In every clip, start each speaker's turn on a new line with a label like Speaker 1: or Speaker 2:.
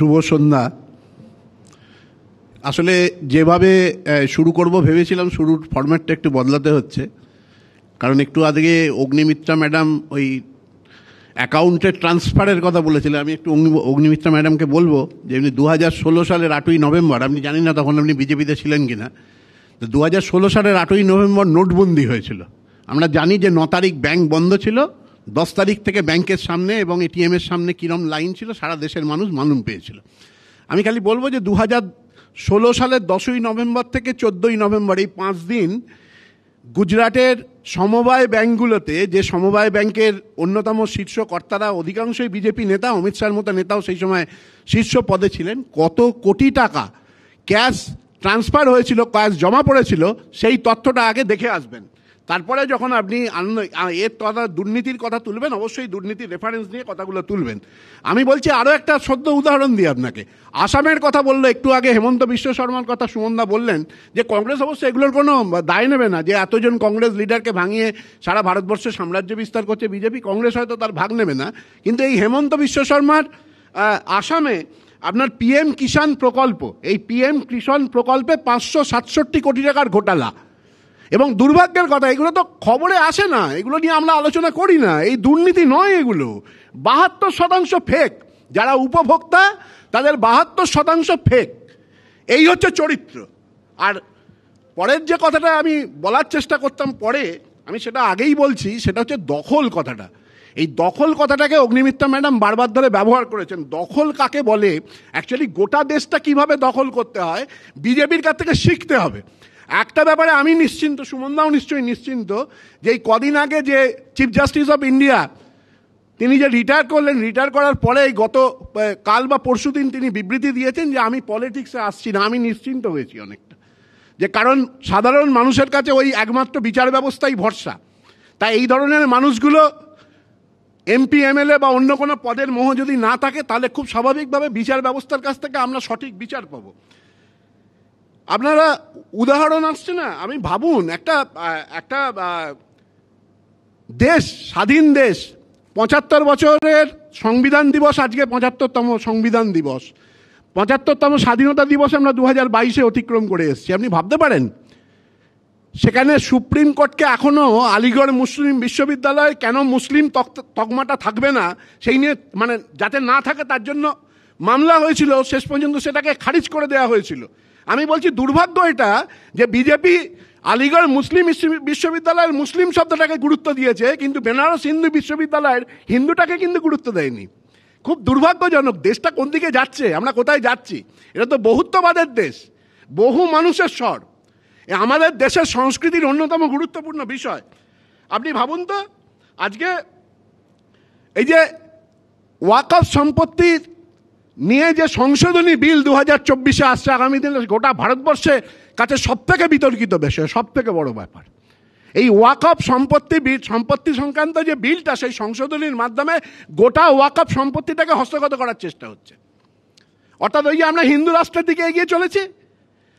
Speaker 1: শুভ সন্ধ্যা। আসলে যেভাবে শুরু করব ভেবেছিলাম শুরুর ফরম্যাটটা একটু বদলাতে হচ্ছে, কারণ একটু আগে অগ্নিমিত্রা ম্যাডাম ওই অ্যাকাউন্টের ট্রান্সফারের কথা বলেছিলেন। আমি একটু অগ্নিমিত্রা ম্যাডামকে বলবো যে এমনি 2016 সালের 8ই নভেম্বর, আপনি জানি না তখন আপনি বিজেপিতে ছিলেন কিনা, তো 2016 সালের 8ই নভেম্বর নোটবন্দি হয়েছিল। আমরা জানি যে 9 তারিখ ব্যাংক বন্ধ ছিল, 10 তারিখ থেকে ব্যাংকের সামনে এবং এটিএমের সামনে কীরকম লাইন ছিল সারা দেশের মানুষ মালুম পেয়েছিল। আমি খালি বলবো যে 2016 সালের 10ই নভেম্বর থেকে 14ই নভেম্বর এই 5 দিন গুজরাটের সমবায় ব্যাংকগুলোতে, যে সমবায় ব্যাংকের অন্যতম শীর্ষ কর্তারা অধিকাংশই বিজেপি নেতা, অমিত শাহর মতো নেতাও সেই সময় শীর্ষ পদে ছিলেন, কত কোটি টাকা ক্যাশ ট্রান্সফার হয়েছিল, ক্যাশ জমা পড়েছিল, সেই তথ্যটা আগে দেখে আসবেন। তারপরে যখন আপনি এর কথা দুর্নীতির কথা তুলবেন, অবশ্যই দুর্নীতির রেফারেন্স নিয়ে কথাগুলো তুলবেন। আমি বলছি আরও একটা সদ্য উদাহরণ দিই আপনাকে। আসামের কথা বললো একটু আগে হেমন্ত বিশ্ব শর্মার কথা সুমনদা বললেন যে কংগ্রেস অবশ্য এগুলোর কোনো দায় নেবে না, যে এতজন কংগ্রেস লিডারকে ভাঙিয়ে সারা ভারতবর্ষে সাম্রাজ্য বিস্তার করছে বিজেপি, কংগ্রেস হয়তো তার ভাগ নেবে না। কিন্তু এই হেমন্ত বিশ্ব শর্মার আসামে আপনার পিএম কিষাণ প্রকল্প, এই পিএম কিষাণ প্রকল্পে 567 কোটি টাকার ঘোটালা। এবং দুর্ভাগ্যের কথা, এগুলো তো খবরে আসে না, এগুলো নিয়ে আমরা আলোচনা করি না। এই দুর্নীতি নয়, এগুলো 72% ফেক। যারা উপভোক্তা তাদের 72% ফেক। এই হচ্ছে চরিত্র। আর পরের যে কথাটা আমি বলার চেষ্টা করতাম পরে, আমি সেটা আগেই বলছি, সেটা হচ্ছে দখল কথাটা। এই দখল কথাটাকে অগ্নিমিত্রা ম্যাডাম বারবার ধরে ব্যবহার করেছেন। দখল কাকে বলে, অ্যাকচুয়ালি গোটা দেশটা কিভাবে দখল করতে হয় বিজেপির কাছ থেকে শিখতে হবে। একটা ব্যাপারে আমি নিশ্চিন্ত, সুমনদাও নিশ্চয়ই নিশ্চিন্ত, যে এই কদিন আগে যে চিফ জাস্টিস অফ ইন্ডিয়া তিনি যে রিটায়ার করলেন, রিটায়ার করার পরে গত কাল বা পরশু দিন তিনি বিবৃতি দিয়েছেন যে আমি পলিটিক্সে আসছি না। আমি নিশ্চিন্ত হয়েছি অনেকটা, যে কারণ সাধারণ মানুষের কাছে ওই একমাত্র বিচার ব্যবস্থাই ভরসা। তাই এই ধরনের মানুষগুলো এমপি এমএলএ বা অন্য কোনো পদের মোহ যদি না থাকে, তাহলে খুব স্বাভাবিকভাবে বিচার ব্যবস্থার কাছ থেকে আমরা সঠিক বিচার পাবো। আপনারা উদাহরণ আসছে না, আমি ভাবুন একটা দেশ, স্বাধীন দেশ, 75 বছরের সংবিধান দিবস, আজকে 75তম সংবিধান দিবস, 75তম স্বাধীনতা দিবস আমরা 2022-এ অতিক্রম করে এসেছি। আপনি ভাবতে পারেন সেখানে সুপ্রিম কোর্টকে এখনও আলিগড় মুসলিম বিশ্ববিদ্যালয় কেন মুসলিম তকমাটা থাকবে না সেই নিয়ে, মানে যাতে না থাকে তার জন্য মামলা হয়েছিল, শেষ পর্যন্ত সেটাকে খারিজ করে দেওয়া হয়েছিল। আমি বলছি দুর্ভাগ্য এটা যে বিজেপি আলিগড় মুসলিম বিশ্ববিদ্যালয়ের মুসলিম শব্দটাকে গুরুত্ব দিয়েছে, কিন্তু বেনারস হিন্দু বিশ্ববিদ্যালয়ের হিন্দুটাকে কিন্তু গুরুত্ব দেয়নি। খুব দুর্ভাগ্যজনক। দেশটা কোন দিকে যাচ্ছে, আমরা কোথায় যাচ্ছি? এটা তো বহুত্ববাদের দেশ, বহু মানুষের স্বর। আমাদের দেশের সংস্কৃতির অন্যতম গুরুত্বপূর্ণ বিষয়। আপনি ভাবুন তো, আজকে এই যে ওয়াকফ সম্পত্তির নিয়ে যে সংশোধনী বিল 2024-এ আসছে, আগামী দিনে গোটা ভারতবর্ষের কাছে সবথেকে বিতর্কিত বিষয়, সবথেকে বড় ব্যাপার। এই ওয়াকফ সম্পত্তি সংক্রান্ত যে বিলটা, সেই সংশোধনীর মাধ্যমে গোটা ওয়াকফ সম্পত্তিটাকে হস্তগত করার চেষ্টা হচ্ছে। অর্থাৎ ওই যে আমরা হিন্দু রাষ্ট্রের দিকে এগিয়ে চলেছি।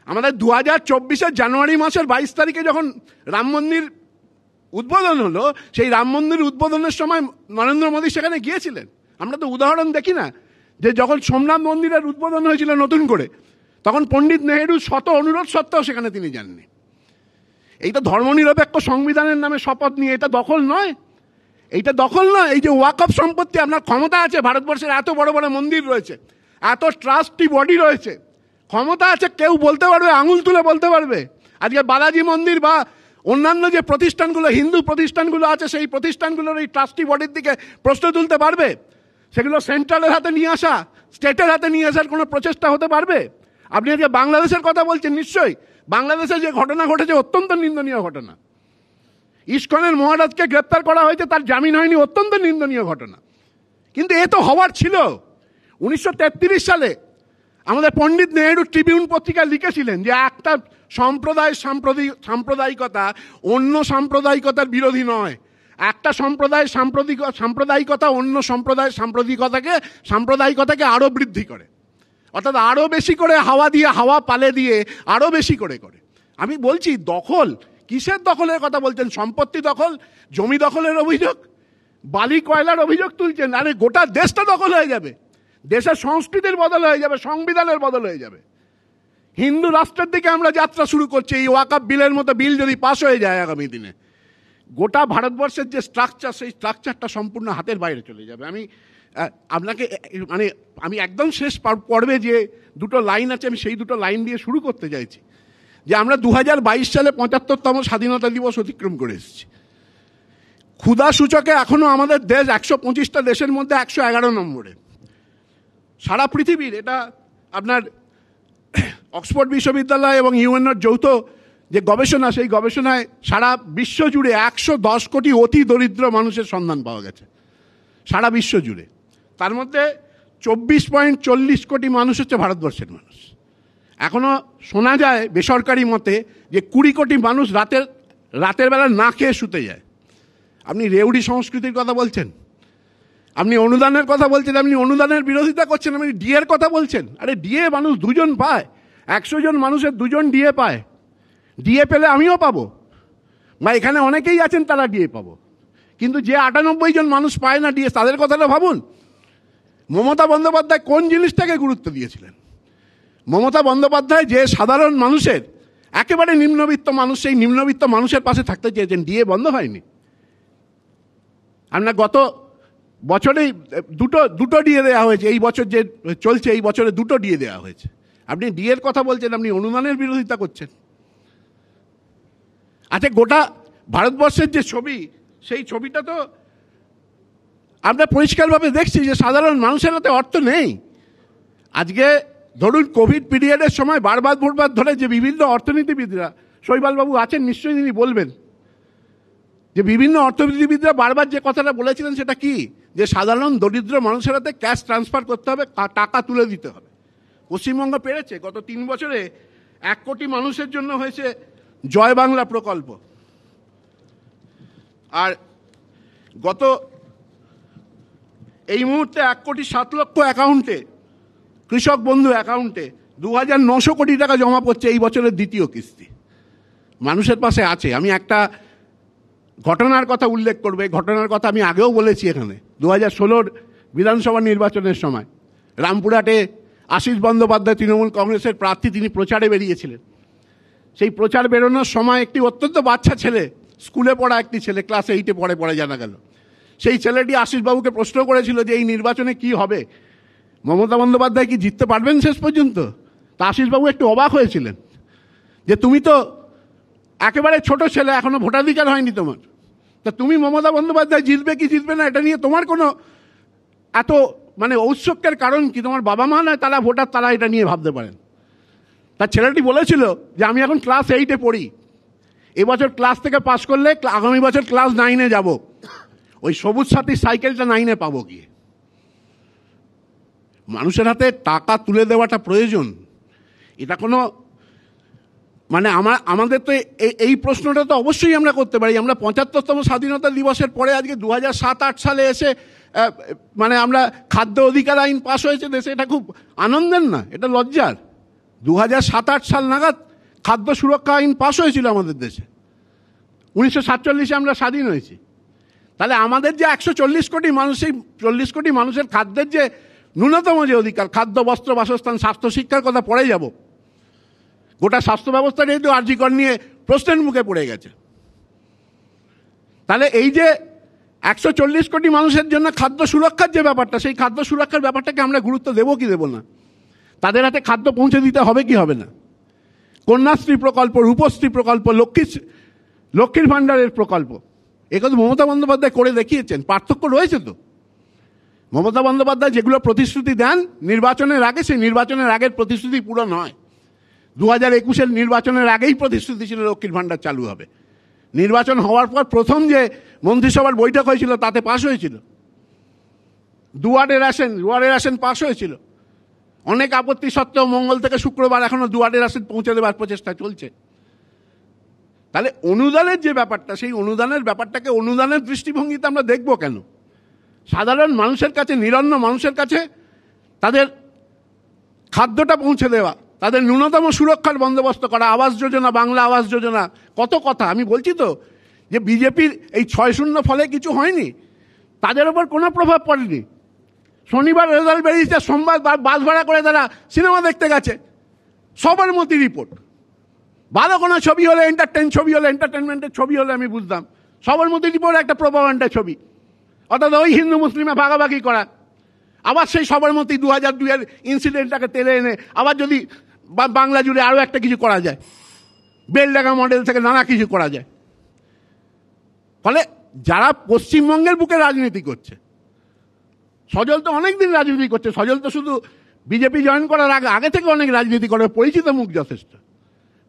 Speaker 1: আমাদের 2024-এর জানুয়ারি মাসের 22 তারিখে যখন রাম মন্দির উদ্বোধন হলো, সেই রাম মন্দির উদ্বোধনের সময় নরেন্দ্র মোদী সেখানে গিয়েছিলেন। আমরা তো উদাহরণ দেখি না, যে যখন সোমনাথ মন্দিরের উদ্বোধন হয়েছিল নতুন করে, তখন পণ্ডিত নেহেরু শত অনুরোধ সত্ত্বেও সেখানে তিনি যাননি। এইটা ধর্মনিরপেক্ষ সংবিধানের নামে শপথ নিয়ে, এটা দখল নয়, এইটা দখল নয়। এই যে ওয়াকফ সম্পত্তি, আপনার ক্ষমতা আছে, ভারতবর্ষের এত বড় বড় মন্দির রয়েছে, এত ট্রাস্টি বডি রয়েছে, ক্ষমতা আছে, কেউ বলতে পারবে, আঙুল তুলে বলতে পারবে। আজকে বালাজি মন্দির বা অন্যান্য যে প্রতিষ্ঠানগুলো, হিন্দু প্রতিষ্ঠানগুলো আছে, সেই প্রতিষ্ঠানগুলোর এই ট্রাস্টি বডির দিকে প্রশ্ন তুলতে পারবে? সেগুলো সেন্ট্রালের হাতে নিয়ে আসা, স্টেটের হাতে নিয়ে আসার কোনো প্রচেষ্টা হতে পারবে? আপনি আজকে বাংলাদেশের কথা বলছেন, নিশ্চয়ই বাংলাদেশে যে ঘটনা ঘটেছে অত্যন্ত নিন্দনীয় ঘটনা। ইস্কনের মহারাজকে গ্রেপ্তার করা হয়েছে, তার জামিন হয়নি, অত্যন্ত নিন্দনীয় ঘটনা। কিন্তু এ তো হওয়ার ছিল। 1933 সালে আমাদের পণ্ডিত নেহেরু ট্রিবিউন পত্রিকা লিখেছিলেন যে একটা সাম্প্রদায়িকতা অন্য সাম্প্রদায়িকতার বিরোধী নয়। একটা সাম্প্রদায়িকতা অন্য সাম্প্রদায়িকতাকে আরও বৃদ্ধি করে, অর্থাৎ আরও বেশি করে হাওয়া পালে দিয়ে আরও বেশি করে। আমি বলছি দখল, কিসের দখলের কথা বলছেন? সম্পত্তি দখল, জমি দখলের অভিযোগ, বালি কয়লার অভিযোগ তুলছেন। আরে গোটা দেশটা দখল হয়ে যাবে।
Speaker 2: দেশের সংস্কৃতির বদল হয়ে যাবে, সংবিধানের বদল হয়ে যাবে। হিন্দু রাষ্ট্রের দিকে আমরা যাত্রা শুরু করছি। এই ওয়াকফ বিলের মতো বিল যদি পাস হয়ে যায় আগামী দিনে, গোটা ভারতবর্ষের যে স্ট্রাকচার, সেই স্ট্রাকচারটা সম্পূর্ণ হাতের বাইরে চলে যাবে। আপনাকে আমি একদম শেষ পর্বে যে দুটো লাইন আছে, আমি সেই দুটো লাইন দিয়ে শুরু করতে চাইছি। যে আমরা 2022 সালে 75তম স্বাধীনতা দিবস অতিক্রম করে এসেছি। ক্ষুধা সূচকে এখনো আমাদের দেশ 125টা দেশের মধ্যে 111 নম্বরে। সারা পৃথিবীর, এটা আপনার অক্সফোর্ড বিশ্ববিদ্যালয় এবং ইউএনওর যৌথ যে গবেষণা, সেই গবেষণায় সারা বিশ্ব জুড়ে 110 কোটি অতি দরিদ্র মানুষের সন্ধান পাওয়া গেছে সারা বিশ্ব জুড়ে। তার মধ্যে 24.40 কোটি মানুষ হচ্ছে ভারতবর্ষের মানুষ। এখনো শোনা যায় বেসরকারি মতে যে 20 কোটি মানুষ রাতের বেলা না খেয়ে শুতে যায়। আপনি রেউড়ি সংস্কৃতির কথা বলছেন, আপনি অনুদানের কথা বলছেন, আপনি অনুদানের বিরোধিতা করছেন, আপনি ডিএর কথা বলছেন। আরে ডিএ মানুষ 2 জন পায়, 100 জন মানুষের 2 জন ডিএ পায়। ডিএ পেলে আমিও পাবো, বা এখানে অনেকেই আছেন তারা ডিএ পাবো। কিন্তু যে 98 জন মানুষ পায় না ডিএ, তাদের কথাটা ভাবুন। মমতা বন্দ্যোপাধ্যায় কোন জিনিসটাকে গুরুত্ব দিয়েছিলেন? মমতা বন্দ্যোপাধ্যায় যে সাধারণ মানুষের, একেবারে নিম্নবিত্ত মানুষ, সেই নিম্নবিত্ত মানুষের পাশে থাকতে চেয়েছেন। ডিএ বন্ধ হয়নি। আপনার গত বছরেই দুটো ডিএ দেওয়া হয়েছে। এই বছর যে চলছে, এই বছরে 2টো ডিএ দেওয়া হয়েছে। আপনি ডিএর কথা বলছেন, আপনি অনুদানের বিরোধিতা করছেন। আচ্ছা, গোটা ভারতবর্ষের যে ছবি, সেই ছবিটা তো আমরা পরিষ্কারভাবে দেখছি যে সাধারণ মানুষের হাতে অর্থ নেই। আজকে ধরুন কোভিড পিরিয়ডের সময় বারবার ধরে যে বিভিন্ন অর্থনীতিবিদরা, শৈবালবাবু আছেন নিশ্চয়ই, তিনি বলবেন যে বিভিন্ন অর্থনীতিবিদরা বারবার যে কথাটা বলেছিলেন সেটা কি, যে সাধারণ দরিদ্র মানুষের হাতে ক্যাশ ট্রান্সফার করতে হবে, টাকা তুলে দিতে হবে। পশ্চিমবঙ্গ পেরেছে। গত 3 বছরে 1 কোটি মানুষের জন্য হয়েছে জয় বাংলা প্রকল্প। আর গত এই মুহূর্তে 1,07,00,000 অ্যাকাউন্টে, কৃষক বন্ধু অ্যাকাউন্টে 2,900 কোটি টাকা জমা পড়ছে এই বছরের দ্বিতীয় কিস্তি। মানুষের পাশে আছে। আমি একটা ঘটনার কথা উল্লেখ করব। এই ঘটনার কথা আমি আগেও বলেছি এখানে। 2016 বিধানসভা নির্বাচনের সময় রামপুরহাটে আশিস বন্দ্যোপাধ্যায়, তৃণমূল কংগ্রেসের প্রার্থী, তিনি প্রচারে বেরিয়েছিলেন। সেই প্রচার বেরোনোর সময় একটি অত্যন্ত বাচ্চা ছেলে, স্কুলে পড়া একটি ছেলে, ক্লাস 8-এ পড়ে জানা গেল, সেই ছেলেটি আশিসবাবুকে প্রশ্ন করেছিল যে এই নির্বাচনে কি হবে, মমতা বন্দ্যোপাধ্যায় কি জিততে পারবেন শেষ পর্যন্ত? তা আশিসবাবু একটু অবাক হয়েছিলেন যে তুমি তো একেবারে ছোট ছেলে, এখনো ভোটাধিকার হয়নি তোমার, তা তুমি মমতা বন্দ্যোপাধ্যায় জিতবে কি জিতবে না এটা নিয়ে তোমার কোনো এত ঔৎসুক্যের কারণ কি? তোমার বাবা মা নয় তারা ভোটার, তারা এটা নিয়ে ভাবতে পারেন। তার ছেলেটি বলেছিল যে আমি এখন ক্লাস 8-এ পড়ি, এবছর ক্লাস থেকে পাশ করলে আগামী বছর ক্লাস 9-এ যাব, ওই সবুজ সাথী সাইকেলটা 9-এ পাবো গিয়ে। মানুষের হাতে টাকা তুলে দেওয়াটা প্রয়োজন, এটা কোনো আমাদের তো এই প্রশ্নটা তো অবশ্যই আমরা করতে পারি। আমরা 75তম স্বাধীনতা দিবসের পরে আজকে 2007-8 সালে এসে আমরা খাদ্য অধিকার আইন পাশ হয়েছে দেশে, এটা খুব আনন্দের না, এটা লজ্জার। 2007-8 সাল নাগাদ খাদ্য সুরক্ষা আইন পাশ হয়েছিল আমাদের দেশে। 1947-এ আমরা স্বাধীন হয়েছি। তাহলে আমাদের যে 140 কোটি মানুষ, সেই 40 কোটি মানুষের খাদ্যের যে ন্যূনতম যে অধিকার, খাদ্য, বস্ত্র, বাসস্থান, স্বাস্থ্য, শিক্ষার কথা পড়ে যাব। গোটা স্বাস্থ্য ব্যবস্থা যেহেতু আরজি কর নিয়ে প্রশ্নের মুখে পড়ে গেছে, তাহলে এই যে 140 কোটি মানুষের জন্য খাদ্য সুরক্ষার যে ব্যাপারটা, সেই খাদ্য সুরক্ষার ব্যাপারটাকে আমরা গুরুত্ব দেবো কি দেবো না? তাদের হাতে খাদ্য পৌঁছে দিতে হবে কি হবে না? কন্যাশ্রী প্রকল্প, রূপশ্রী প্রকল্প, লক্ষ্মীর ভাণ্ডারের প্রকল্প, এগুলো মমতা বন্দ্যোপাধ্যায় করে দেখিয়েছেন। পার্থক্য রয়েছে তো। মমতা বন্দ্যোপাধ্যায় যেগুলো প্রতিশ্রুতি দেন নির্বাচনের আগে, সেই নির্বাচনের আগের প্রতিশ্রুতি পুরো নয়। 2021-এর নির্বাচনের আগেই প্রতিশ্রুতি ছিল লক্ষ্মীর ভাণ্ডার চালু হবে। নির্বাচন হওয়ার পর প্রথম যে মন্ত্রিসভার বৈঠক হয়েছিল তাতে পাশ হয়েছিল। দুয়ারে রেশন পাশ হয়েছিল। অনেক আপত্তি সত্ত্বেও মঙ্গল থেকে শুক্রবার এখনো দুয়ারে রেশন পৌঁছে দেওয়ার প্রচেষ্টা চলছে। তাহলে অনুদানের যে ব্যাপারটা, সেই অনুদানের ব্যাপারটাকে অনুদানের দৃষ্টিভঙ্গিতে আমরা দেখব কেন? সাধারণ মানুষের কাছে, নিরন্ন মানুষের কাছে তাদের খাদ্যটা পৌঁছে দেওয়া, তাদের ন্যূনতম সুরক্ষার বন্দোবস্ত করা, আবাস যোজনা, বাংলা আবাস যোজনা, কত কথা। আমি বলছি তো যে বিজেপির এই 6-0 ফলে কিছু হয়নি, তাদের ওপর কোনো প্রভাব পড়েনি। শনিবার রেজাল্ট বেরিয়েছে, সোমবার বাস ভাড়া করে তারা সিনেমা দেখতে গেছে। সবরমতী রিপোর্ট, ভালো কোনো ছবি হলে এন্টারটেনমেন্টের ছবি হলে আমি বুঝতাম। সবরমতী রিপোর্ট একটা প্রোপাগান্ডা ছবি, অর্থাৎ ওই হিন্দু মুসলিমে ভাগাভাগি করা। আবার সেই সবরমতী 2002-এর ইনসিডেন্টটাকে টেনে এনে আবার যদি বাংলা জুড়ে আরও একটা কিছু করা যায়, বেলডাঙ্গা মডেল থেকে নানা কিছু করা যায়। ফলে যারা পশ্চিমবঙ্গের বুকে রাজনীতি করছে, সজল তো অনেকদিন রাজনীতি করছে, সজল তো শুধু বিজেপি জয়েন করার আগে থেকে অনেক রাজনীতি করে, পরিচিত মুখ যথেষ্ট।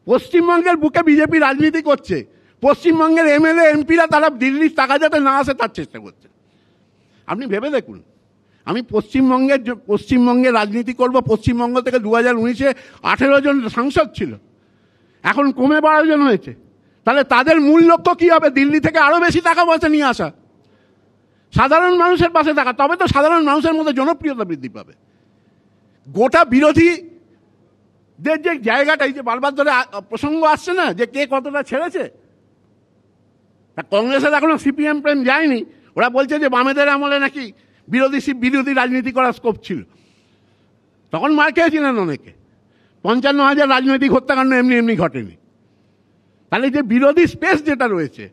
Speaker 2: পশ্চিমবঙ্গের বুকে বিজেপি রাজনীতি করছে, পশ্চিমবঙ্গের এমএলএ এমপিরা তারা দিল্লির টাকা যাতে না আসে তার চেষ্টা করছে। আপনি ভেবে দেখুন, আমি পশ্চিমবঙ্গে রাজনীতি করব, পশ্চিমবঙ্গ থেকে 2019-এ 18 জন সাংসদ ছিল, এখন কমে 12 জন হয়েছে। তাহলে তাদের মূল লক্ষ্য কী হবে? দিল্লি থেকে আরও বেশি টাকা পয়সা নিয়ে আসা, সাধারণ মানুষের পাশে থাকা। তবে তো সাধারণ মানুষের মধ্যে জনপ্রিয়তা বৃদ্ধি পাবে। গোটা বিরোধীদের যে জায়গাটা, এই যে বারবার ধরে প্রসঙ্গ আসছে না যে কে কতটা ছেড়েছে, তা কংগ্রেসের এখনো সিপিএম প্রেম যায়নি। ওরা বলছে যে বামেদের আমলে নাকি বিরোধী রাজনীতি করার স্কোপ ছিল, তখন মার খেয়েছিলেন অনেকে। 55,000 রাজনৈতিক হত্যাকাণ্ড এমনি ঘটেনি। তাহলে যে বিরোধী স্পেস যেটা রয়েছে,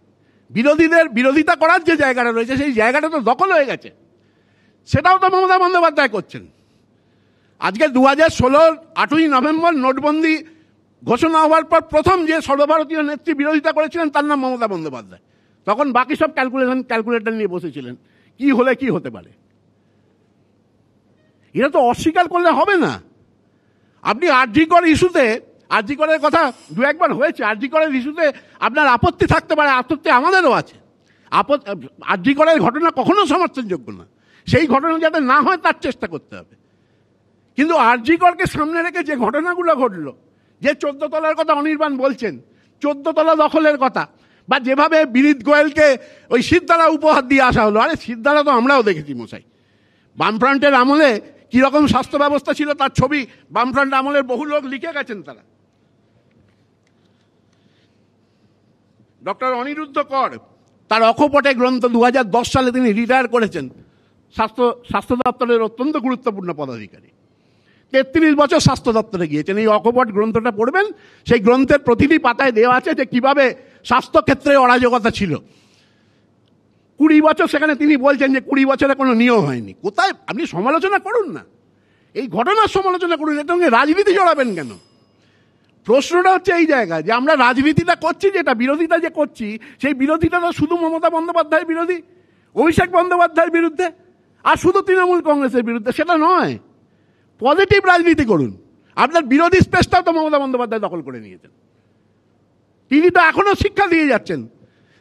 Speaker 2: বিরোধীদের বিরোধিতা করার যে জায়গাটা রয়েছে, সেই জায়গাটা তো দখল হয়ে গেছে। সেটাও তো মমতা বন্দ্যোপাধ্যায় করছেন। আজকে 2016 8ই নভেম্বর নোটবন্দি ঘোষণা হওয়ার পর প্রথম যে সর্বভারতীয় নেত্রী বিরোধিতা করেছিলেন তার নাম মমতা বন্দ্যোপাধ্যায়। তখন বাকি সব ক্যালকুলেটর নিয়ে বসেছিলেন, কি হলে কি হতে পারে। এটা তো অস্বীকার করলে হবে না। আপনি আরজিকর ইস্যুতে, আরজিকরের কথা দু একবার হয়েছে, আরজিকরের ইস্যুতে আপনার আপত্তি থাকতে পারে, আপত্তি আমাদেরও আছে। আরজিকরের ঘটনা কখনো সমর্থনযোগ্য না, সেই ঘটনা যাতে না হয় তার চেষ্টা করতে হবে। কিন্তু আরজিকরকে সামনে রেখে যে ঘটনাগুলো ঘটলো, যে 14 তলার কথা অনির্বাণ বলছেন, 14 তলা দখলের কথা, বা যেভাবে বিনীত গোয়েলকে ওই সিদ্ধারা উপহার দিয়ে আসা হলো, আরে সিদ্ধারা তো আমরাও দেখেছি মশাই। বামফ্রন্টের আমলে কীরকম স্বাস্থ্য ব্যবস্থা ছিল তার ছবি বামফ্রন্ট আমলের বহু লোক লিখে গেছেন। তারা ডক্টর অনিরুদ্ধ কর তার অকপটে গ্রন্থ 2010 সালে তিনি রিটায়ার করেছেন, স্বাস্থ্য দপ্তরের অত্যন্ত গুরুত্বপূর্ণ পদাধিকারী, 33 বছর স্বাস্থ্য দপ্তরে গিয়েছেন। এই অকপট গ্রন্থটা পড়বেন, সেই গ্রন্থের প্রতিটি পাতায় দেওয়া আছে যে কিভাবে স্বাস্থ্যক্ষেত্রে অরাজকতা ছিল। 20 বছর সেখানে তিনি বলছেন যে 20 বছরে কোনো নিয়োগ হয়নি। কোথায়? আপনি সমালোচনা করুন না, এই ঘটনার সমালোচনা করুন, এর সঙ্গে রাজনীতি জড়াবেন কেন? প্রশ্নটা হচ্ছে এই জায়গায় যে আমরা রাজনীতিটা করছি, যেটা বিরোধিতা যে করছি, সেই বিরোধিতা তো শুধু মমতা বন্দ্যোপাধ্যায়ের বিরোধী, অভিষেক বন্দ্যোপাধ্যায়ের বিরুদ্ধে, আর শুধু তৃণমূল কংগ্রেসের বিরুদ্ধে, সেটা নয়। পজিটিভ রাজনীতি করুন। আপনার বিরোধী স্পেসটাও তো মমতা বন্দ্যোপাধ্যায় দখল করে নিয়েছেন। তিনি তো এখনো শিক্ষা দিয়ে যাচ্ছেন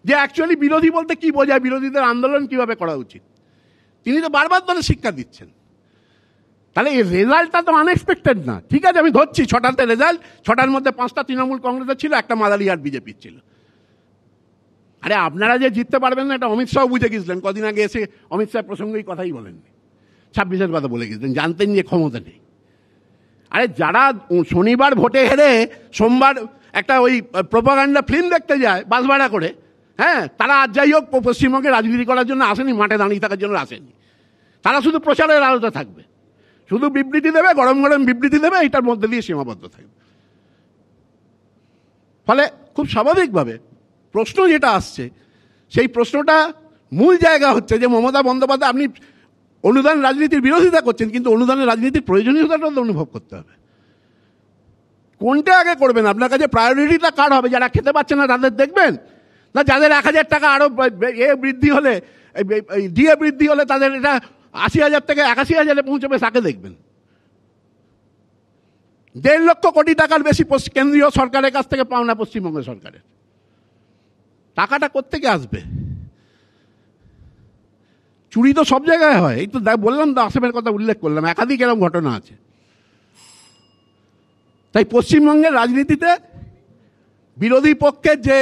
Speaker 2: যে অ্যাকচুয়ালি বিরোধী বলতে কি বোঝায়, বিরোধীদের আন্দোলন কিভাবে করা উচিত, তিনি তো বারবার ধরে শিক্ষা দিচ্ছেন। তাহলে এই রেজাল্টটা তো আনএক্সপেক্টেড না। ঠিক আছে, আমি ধরছি 6টাতে রেজাল্ট, 6টার মধ্যে 5টা তৃণমূল কংগ্রেসের ছিল, একটা মাদারি আর বিজেপির ছিল। আরে আপনারা যে জিততে পারবেন না এটা অমিত শাহ বুঝে গেছিলেন। কদিন আগে এসে অমিত শাহ প্রসঙ্গেই কথাই বলেননি, 26-এর কথা বলে গেছিলেন, জানতেন যে ক্ষমতা নেই। আরে যারা শনিবার ভোটে হেরে সোমবার একটা ওই প্রোপাগান্ডা ফিল্ম দেখতে যায় বাস ভাড়া করে, হ্যাঁ, তারা আজ যাই হোক পশ্চিমবঙ্গে রাজনীতি করার জন্য আসেনি, মাঠে দাঁড়িয়ে থাকার জন্য আসেনি। তারা শুধু প্রচারের আলোতে থাকবে, শুধু বিবৃতি দেবে, গরম গরম বিবৃতি দেবে, এটার মধ্যে দিয়ে সীমাবদ্ধ থাকবে। ফলে খুব স্বাভাবিকভাবে প্রশ্ন যেটা আসছে, সেই প্রশ্নটা মূল জায়গা হচ্ছে যে মমতা বন্দ্যোপাধ্যায়, আপনি অনুদান রাজনীতির বিরোধিতা করছেন, কিন্তু অনুদানের রাজনীতির প্রয়োজনীয়তাটা তো অনুভব করতে হবে। কোনটা আগে করবেন? আপনার কাছে প্রায়োরিটিটা কার হবে? যারা খেতে পাচ্ছে না তাদের দেখবেন, না যাদের 1000 টাকা আরো বৃদ্ধি হলে, ডিএ বৃদ্ধি হলে তাদের এটা 80,000 থেকে 81,000-এ পৌঁছবে, তাকে দেখবেন? 1.5 লক্ষ কোটি টাকার বেশি কেন্দ্রীয় সরকারের কাছ থেকে পাওনা পশ্চিমবঙ্গ সরকারের, টাকাটা কোত্থেকে আসবে? চুরি তো সব জায়গায় হয়, এই তো বললাম তো, আসামের কথা উল্লেখ করলাম, একাধিক এরকম ঘটনা আছে। তাই পশ্চিমবঙ্গের রাজনীতিতে বিরোধী পক্ষের যে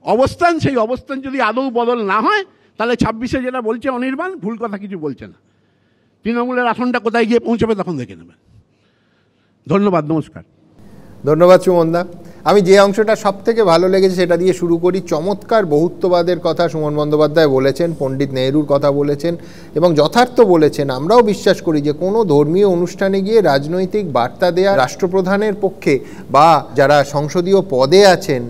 Speaker 2: অবস্থান, সেই অবস্থান যদি আদৌ বদল না হয়, তাহলে 26-এ যেটা বলছে অনির্বাণ, ভুল কথা কিছু বলছে না। তৃণমূলের আসনটা কোথায় গিয়ে পৌঁছবে তখন দেখে নেবেন। ধন্যবাদ, নমস্কার।
Speaker 3: ধন্যবাদ সুমনদা। আমি যে অংশটা সব থেকে ভালো লেগেছে সেটা দিয়ে শুরু করি। চমৎকার বহুত্ববাদের কথা সুমন বন্দ্যোপাধ্যায় বলেছেন, পণ্ডিত নেহরুর কথা বলেছেন এবং যথার্থ বলেছেন। আমরাও বিশ্বাস করি যে কোনো ধর্মীয় অনুষ্ঠানে গিয়ে রাজনৈতিক বার্তা দেয়া রাষ্ট্রপ্রধানের পক্ষে বা যারা সংসদীয় পদে আছেন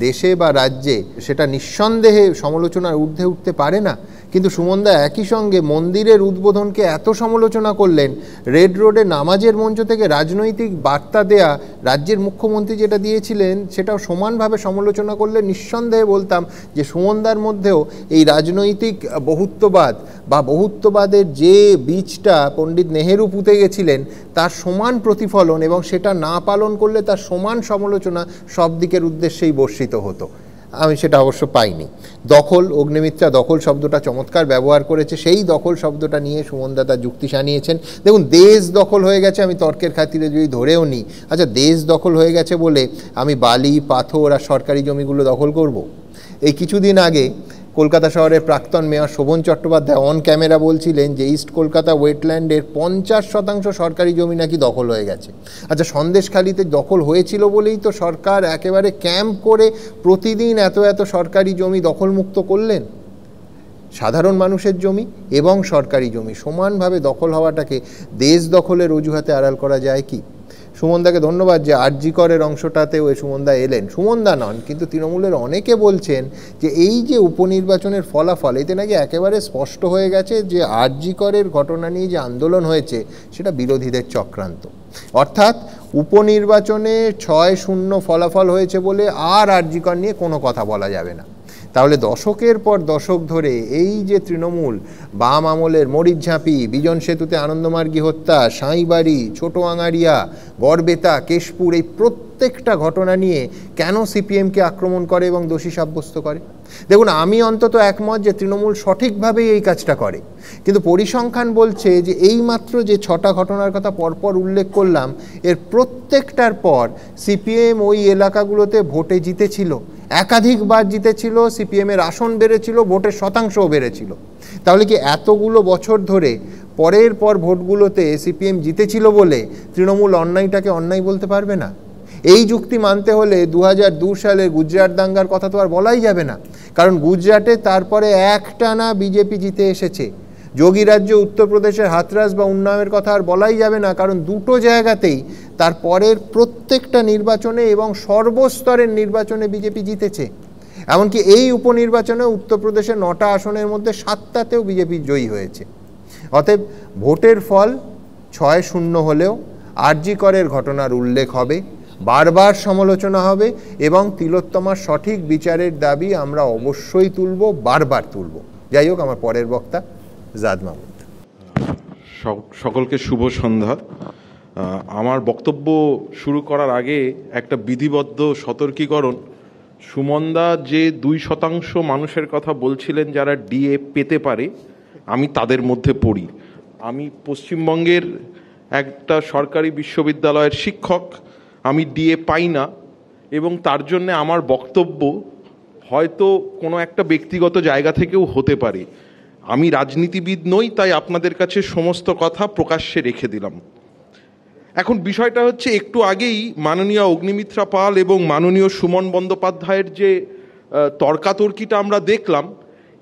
Speaker 3: দেশে বা রাজ্যে, সেটা নিঃসন্দেহে সমালোচনার ঊর্ধ্বে উঠতে পারে না। কিন্তু সুমনদা একই সঙ্গে মন্দিরের উদ্বোধনকে এত সমালোচনা করলেন, রেড রোডে নামাজের মঞ্চ থেকে রাজনৈতিক বার্তা দেয়া রাজ্যের মুখ্যমন্ত্রী যেটা দিয়েছিলেন সেটাও সমানভাবে সমালোচনা করলে নিঃসন্দেহে বলতাম যে সুমনদার মধ্যেও এই রাজনৈতিক বহুত্ববাদ বা বহুত্ববাদের যে বীজটা পণ্ডিত নেহেরু পুঁতে গেছিলেন তার সমান প্রতিফলন, এবং সেটা না পালন করলে তার সমান সমালোচনা সব দিকের উদ্দেশ্যেই বর্ষিত হতো। আমি সেটা অবশ্য পাইনি। দখল, অগ্নিমিত্রা দখল শব্দটা চমৎকার ব্যবহার করেছে। সেই দখল শব্দটা নিয়ে সুমনদা তার যুক্তি সানিয়েছেন। দেখুন, দেশ দখল হয়ে গেছে, আমি তর্কের খাতিরে যদি ধরেও নিই, আচ্ছা দেশ দখল হয়ে গেছে বলে আমি বালি, পাথর আর সরকারি জমিগুলো দখল করব? এই কিছুদিন আগে কলকাতা শহরের প্রাক্তন mayor Sovan Chattopadhyay on camera বলছিলেন যে ইস্ট কলকাতা ওয়েটল্যান্ডের 50% সরকারি জমি নাকি দখল হয়ে গেছে। আচ্ছা, সন্দেশখালিতে দখল হয়েছিল বলেই তো সরকার একেবারে ক্যাম্প করে প্রতিদিন এত এত সরকারি জমি দখলমুক্ত করলেন। সাধারণ মানুষের জমি এবং সরকারি জমি সমানভাবে দখল হওয়াটাকে দেশ দখলের অজুহাতে আড়াল করা যায় কি? সুমনদাকে ধন্যবাদ যে আরজি করের অংশটাতেও সুমনদা এলেন। সুমনদা নন, কিন্তু তৃণমূলের অনেকে বলছেন যে এই যে উপনির্বাচনের ফলাফল, এতে নাকি একেবারে স্পষ্ট হয়ে গেছে যে আরজি করের ঘটনা নিয়ে যে আন্দোলন হয়েছে সেটা বিরোধীদের চক্রান্ত। অর্থাৎ উপনির্বাচনে 6-0 ফলাফল হয়েছে বলে আর আরজি কর নিয়ে কোনো কথা বলা যাবে না। তাহলে দশকের পর দশক ধরে এই যে তৃণমূল বাম আমলের মরিচঝাঁপি, বিজন সেতুতে আনন্দমার্গী হত্যা, সাঁইবাড়ি, ছোট আঙারিয়া, গড়বেতা, কেশপুর, এই প্রত্যেকটা ঘটনা নিয়ে কেন সিপিএমকে আক্রমণ করে এবং দোষী সাব্যস্ত করে? দেখুন, আমি অন্তত একমত যে তৃণমূল সঠিকভাবেই এই কাজটা করে, কিন্তু পরিসংখ্যান বলছে যে এই মাত্র যে 6টা ঘটনার কথা পরপর উল্লেখ করলাম, এর প্রত্যেকটার পর সিপিএম ওই এলাকাগুলোতে ভোটে জিতেছিল, একাধিকবার জিতেছিল, সিপিএমের আসন বেড়েছিল, ভোটের শতাংশও বেড়েছিল। তাহলে কি এতগুলো বছর ধরে পরের পর ভোটগুলোতে সিপিএম জিতেছিল বলে তৃণমূল অন্যায়টাকে অন্যায় বলতে পারবে না? এই যুক্তি মানতে হলে 2002 সালে গুজরাট দাঙ্গার কথা তো আর বলাই যাবে না, কারণ গুজরাটে তারপরে একটানা বিজেপি জিতে এসেছে। যোগী রাজ্য উত্তরপ্রদেশের হাতরাস বা উন্নাওয়ের কথা আর বলাই যাবে না, কারণ দুটো জায়গাতেই তার পরের প্রত্যেকটা নির্বাচনে এবং সর্বস্তরের নির্বাচনে বিজেপি জিতেছে। এমনকি এই উপনির্বাচনে উত্তরপ্রদেশের 9টা আসনের মধ্যে 7টাতেও বিজেপি জয়ী হয়েছে। অতএব ভোটের ফল 6-0 হলেও আরজি করের ঘটনার উল্লেখ হবে, বারবার সমালোচনা হবে এবং তিলোত্তমার সঠিক বিচারের দাবি আমরা অবশ্যই তুলব, বারবার তুলব। যাই হোক, আমার পরের বক্তা জাদ মাহমুদ।
Speaker 4: সকলকে শুভ সন্ধ্যা। আমার বক্তব্য শুরু করার আগে একটা বিধিবদ্ধ সতর্কীকরণ। সুমনদা যে 2% মানুষের কথা বলছিলেন যারা ডিএ পেতে পারে, আমি তাদের মধ্যে পড়ি। আমি পশ্চিমবঙ্গের একটা সরকারি বিশ্ববিদ্যালয়ের শিক্ষক, আমি ডিএ পাই না এবং তার জন্যে আমার বক্তব্য হয়তো কোনো একটা ব্যক্তিগত জায়গা থেকেও হতে পারে। আমি রাজনীতিবিদ নই, তাই আপনাদের কাছে সমস্ত কথা প্রকাশ্যে রেখে দিলাম। এখন বিষয়টা হচ্ছে, একটু আগেই মাননীয় অগ্নিমিত্রা পাল এবং মাননীয় সুমন বন্দ্যোপাধ্যায়ের যে তর্কাতর্কিটা আমরা দেখলাম,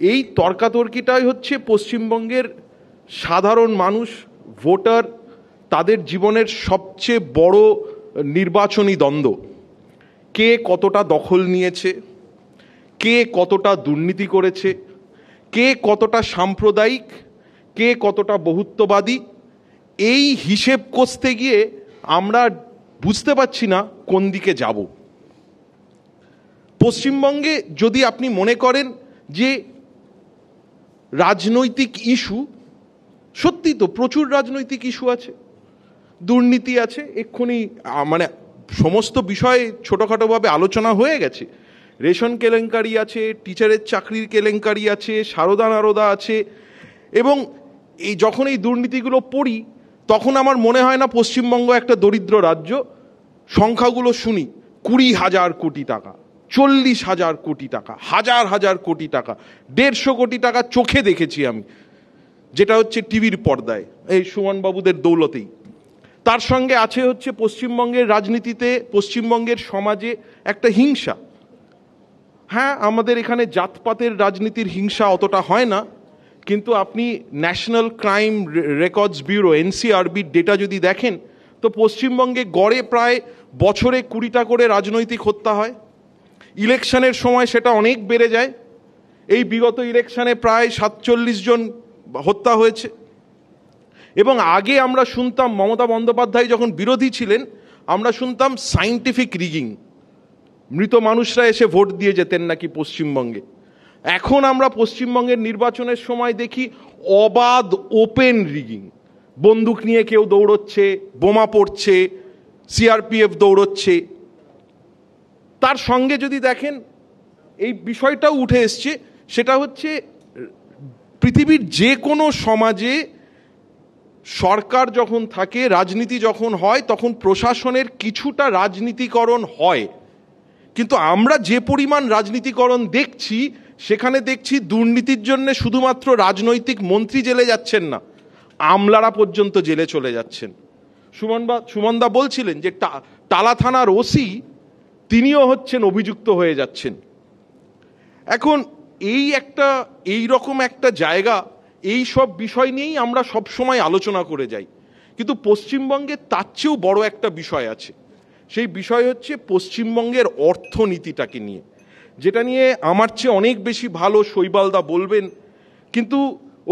Speaker 4: এই তর্কাতর্কিটাই হচ্ছে পশ্চিমবঙ্গের সাধারণ মানুষ, ভোটার, তাদের জীবনের সবচেয়ে বড় নির্বাচনী দ্বন্দ্ব। কে কতটা দখল নিয়েছে, কে কতটা দুর্নীতি করেছে, কে কতটা সাম্প্রদায়িক, কে কতটা বহুত্ববাদী, এই হিসেব কষতে গিয়ে আমরা বুঝতে পারছি না কোন দিকে যাব। পশ্চিমবঙ্গে যদি আপনি মনে করেন যে রাজনৈতিক ইস্যু, সত্যি তো প্রচুর রাজনৈতিক ইস্যু আছে, দুর্নীতি আছে, এক্ষুনি মানে সমস্ত বিষয় ছোটোখাটোভাবে আলোচনা হয়ে গেছে। রেশন কেলেঙ্কারি আছে, টিচারের চাকরির কেলেঙ্কারি আছে, সারদা নারদা আছে, এবং এই যখন এই দুর্নীতিগুলো পড়ি তখন আমার মনে হয় না পশ্চিমবঙ্গ একটা দরিদ্র রাজ্য। সংখ্যাগুলো শুনি, 20,000 কোটি টাকা, 40,000 কোটি টাকা, হাজার হাজার কোটি টাকা, 150 কোটি টাকা চোখে দেখেছি আমি, যেটা হচ্ছে টিভির পর্দায় এই সুমনবাবুদের দৌলতেই। তার সঙ্গে আছে হচ্ছে পশ্চিমবঙ্গের রাজনীতিতে, পশ্চিমবঙ্গের সমাজে একটা হিংসা। হ্যাঁ, আমাদের এখানে জাতপাতের রাজনীতির হিংসা অতটা হয় না, কিন্তু আপনি ন্যাশনাল ক্রাইম রেকর্ডস ব্যুরো NCRBর ডেটা যদি দেখেন, তো পশ্চিমবঙ্গে গড়ে প্রায় বছরে 20টা করে রাজনৈতিক হত্যা হয়। ইলেকশনের সময় সেটা অনেক বেড়ে যায়। এই বিগত ইলেকশনে প্রায় 47 জন হত্যা হয়েছে। এবং আগে আমরা শুনতাম, মমতা বন্দ্যোপাধ্যায় যখন বিরোধী ছিলেন, আমরা শুনতাম সায়েন্টিফিক রিগিং, মৃত মানুষরা এসে ভোট দিয়ে যেতেন নাকি পশ্চিমবঙ্গে। এখন আমরা পশ্চিমবঙ্গের নির্বাচনের সময় দেখি অবাধ ওপেন রিগিং, বন্দুক নিয়ে কেউ দৌড়চ্ছে, বোমা পড়ছে, CRPF দৌড়চ্ছে। তার সঙ্গে যদি দেখেন এই বিষয়টাও উঠে এসছে, সেটা হচ্ছে পৃথিবীর যে কোনো সমাজে সরকার যখন থাকে, রাজনীতি যখন হয়, তখন প্রশাসনের কিছুটা রাজনীতিকরণ হয়। কিন্তু আমরা যে পরিমাণ রাজনীতিকরণ দেখছি, সেখানে দেখছি দুর্নীতির জন্য শুধুমাত্র রাজনৈতিক মন্ত্রী জেলে যাচ্ছেন না, আমলারা পর্যন্ত জেলে চলে যাচ্ছেন। সুমনদা বলছিলেন যে টালা থানার OC তিনিও হচ্ছেন অভিযুক্ত হয়ে যাচ্ছেন। এখন এই রকম একটা জায়গা, এই সব বিষয় নিয়েই আমরা সব সময় আলোচনা করে যাই। কিন্তু পশ্চিমবঙ্গে তার চেয়েও বড় একটা বিষয় আছে। সেই বিষয় হচ্ছে পশ্চিমবঙ্গের অর্থনীতিটাকে নিয়ে, যেটা নিয়ে আমার চেয়ে অনেক বেশি ভালো শৈবালদা বলবেন। কিন্তু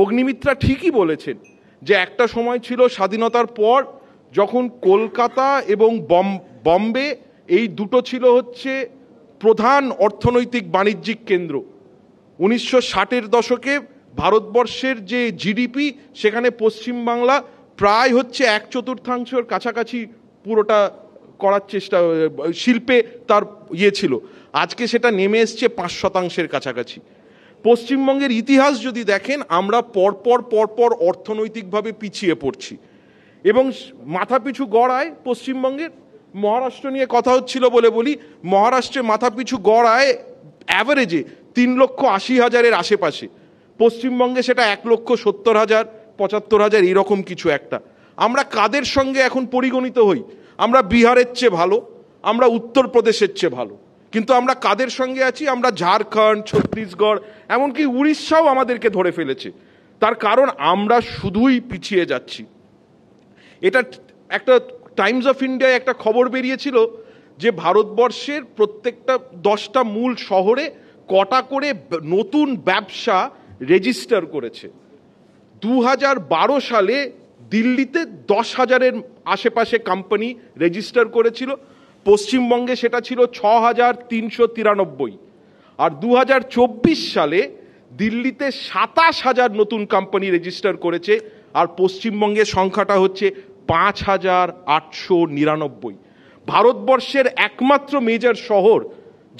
Speaker 4: অগ্নিমিত্রা ঠিকই বলেছেন যে একটা সময় ছিল স্বাধীনতার পর, যখন কলকাতা এবং বম্বে এই দুটো ছিল হচ্ছে প্রধান অর্থনৈতিক বাণিজ্যিক কেন্দ্র। 1960-এর দশকে ভারতবর্ষের যে GDP, সেখানে পশ্চিমবাংলা প্রায় হচ্ছে 1/4 কাছাকাছি পুরোটা করার চেষ্টা, শিল্পে তার ছিল। আজকে সেটা নেমে এসছে 5% কাছাকাছি। পশ্চিমবঙ্গের ইতিহাস যদি দেখেন, আমরা পরপর অর্থনৈতিকভাবে পিছিয়ে পড়ছি। এবং মাথাপিছু গড় আয় পশ্চিমবঙ্গের, মহারাষ্ট্র নিয়ে কথা হচ্ছিল বলে বলি, মহারাষ্ট্রে মাথাপিছু গড় আয় অ্যাভারেজে 3,80,000-এর আশেপাশে। পশ্চিমবঙ্গে সেটা 1,70,000, 75,000 এরকম কিছু একটা। আমরা কাদের সঙ্গে এখন পরিগণিত হই? আমরা বিহারের চেয়ে ভালো, আমরা উত্তরপ্রদেশের চেয়ে ভালো, কিন্তু আমরা কাদের সঙ্গে আছি? আমরা ঝাড়খণ্ড, ছত্তিশগড়, এমনকি উড়িষ্যাও আমাদেরকে ধরে ফেলেছে। তার কারণ আমরা শুধুই পিছিয়ে যাচ্ছি। এটা একটা টাইমস অফ ইন্ডিয়ায় একটা খবর বেরিয়েছিল যে ভারতবর্ষের প্রত্যেকটা 10টা মূল শহরে কটা করে নতুন ব্যবসা রেজিস্টার করেছে। 2012 সালে দিল্লিতে 10,000-এর আশেপাশে কোম্পানি রেজিস্টার করেছিল, পশ্চিমবঙ্গে সেটা ছিল 6,393। আর 2024 সালে দিল্লিতে 27,000 নতুন কোম্পানি রেজিস্টার করেছে, আর পশ্চিমবঙ্গের সংখ্যাটা হচ্ছে 5,899। ভারতবর্ষের একমাত্র মেজর শহর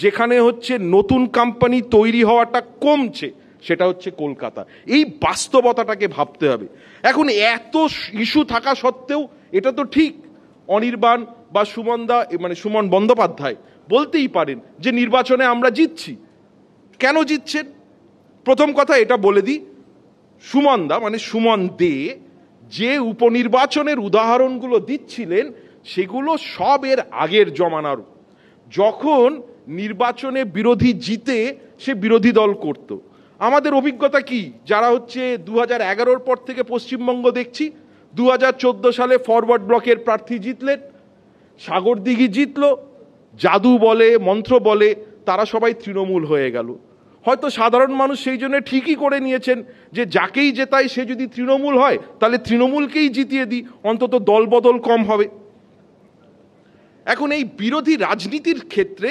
Speaker 4: যেখানে হচ্ছে নতুন কোম্পানি তৈরি হওয়াটা কমছে, সেটা হচ্ছে কলকাতা। এই বাস্তবতাটাকে ভাবতে হবে। এখন এত ইস্যু থাকা সত্ত্বেও এটা তো ঠিক, অনির্বাণ বা সুমন বন্দ্যোপাধ্যায় বলতেই পারেন যে নির্বাচনে আমরা জিতছি। কেন জিতছেন? প্রথম কথা এটা বলে দিই, সুমন দে যে উপনির্বাচনের উদাহরণগুলো দিচ্ছিলেন, সেগুলো সব এর আগের জমানার। যখন নির্বাচনে বিরোধী জিতে সে বিরোধী দল করত। আমাদের অভিজ্ঞতা কি, যারা হচ্ছে 2011-র পর থেকে পশ্চিমবঙ্গ দেখছি, 2014 সালে ফরওয়ার্ড ব্লকের প্রার্থী জিতলেন, সাগরদিঘি জিতলো, জাদু বলে মন্ত্র বলে তারা সবাই তৃণমূল হয়ে গেল। হয়তো সাধারণ মানুষ সেই জন্য ঠিকই করে নিয়েছেন যে যাকেই জেতায় সে যদি তৃণমূল হয়, তাহলে তৃণমূলকেই জিতিয়ে দিই, অন্তত দলবদল কম হবে। এখন এই বিরোধী রাজনীতির ক্ষেত্রে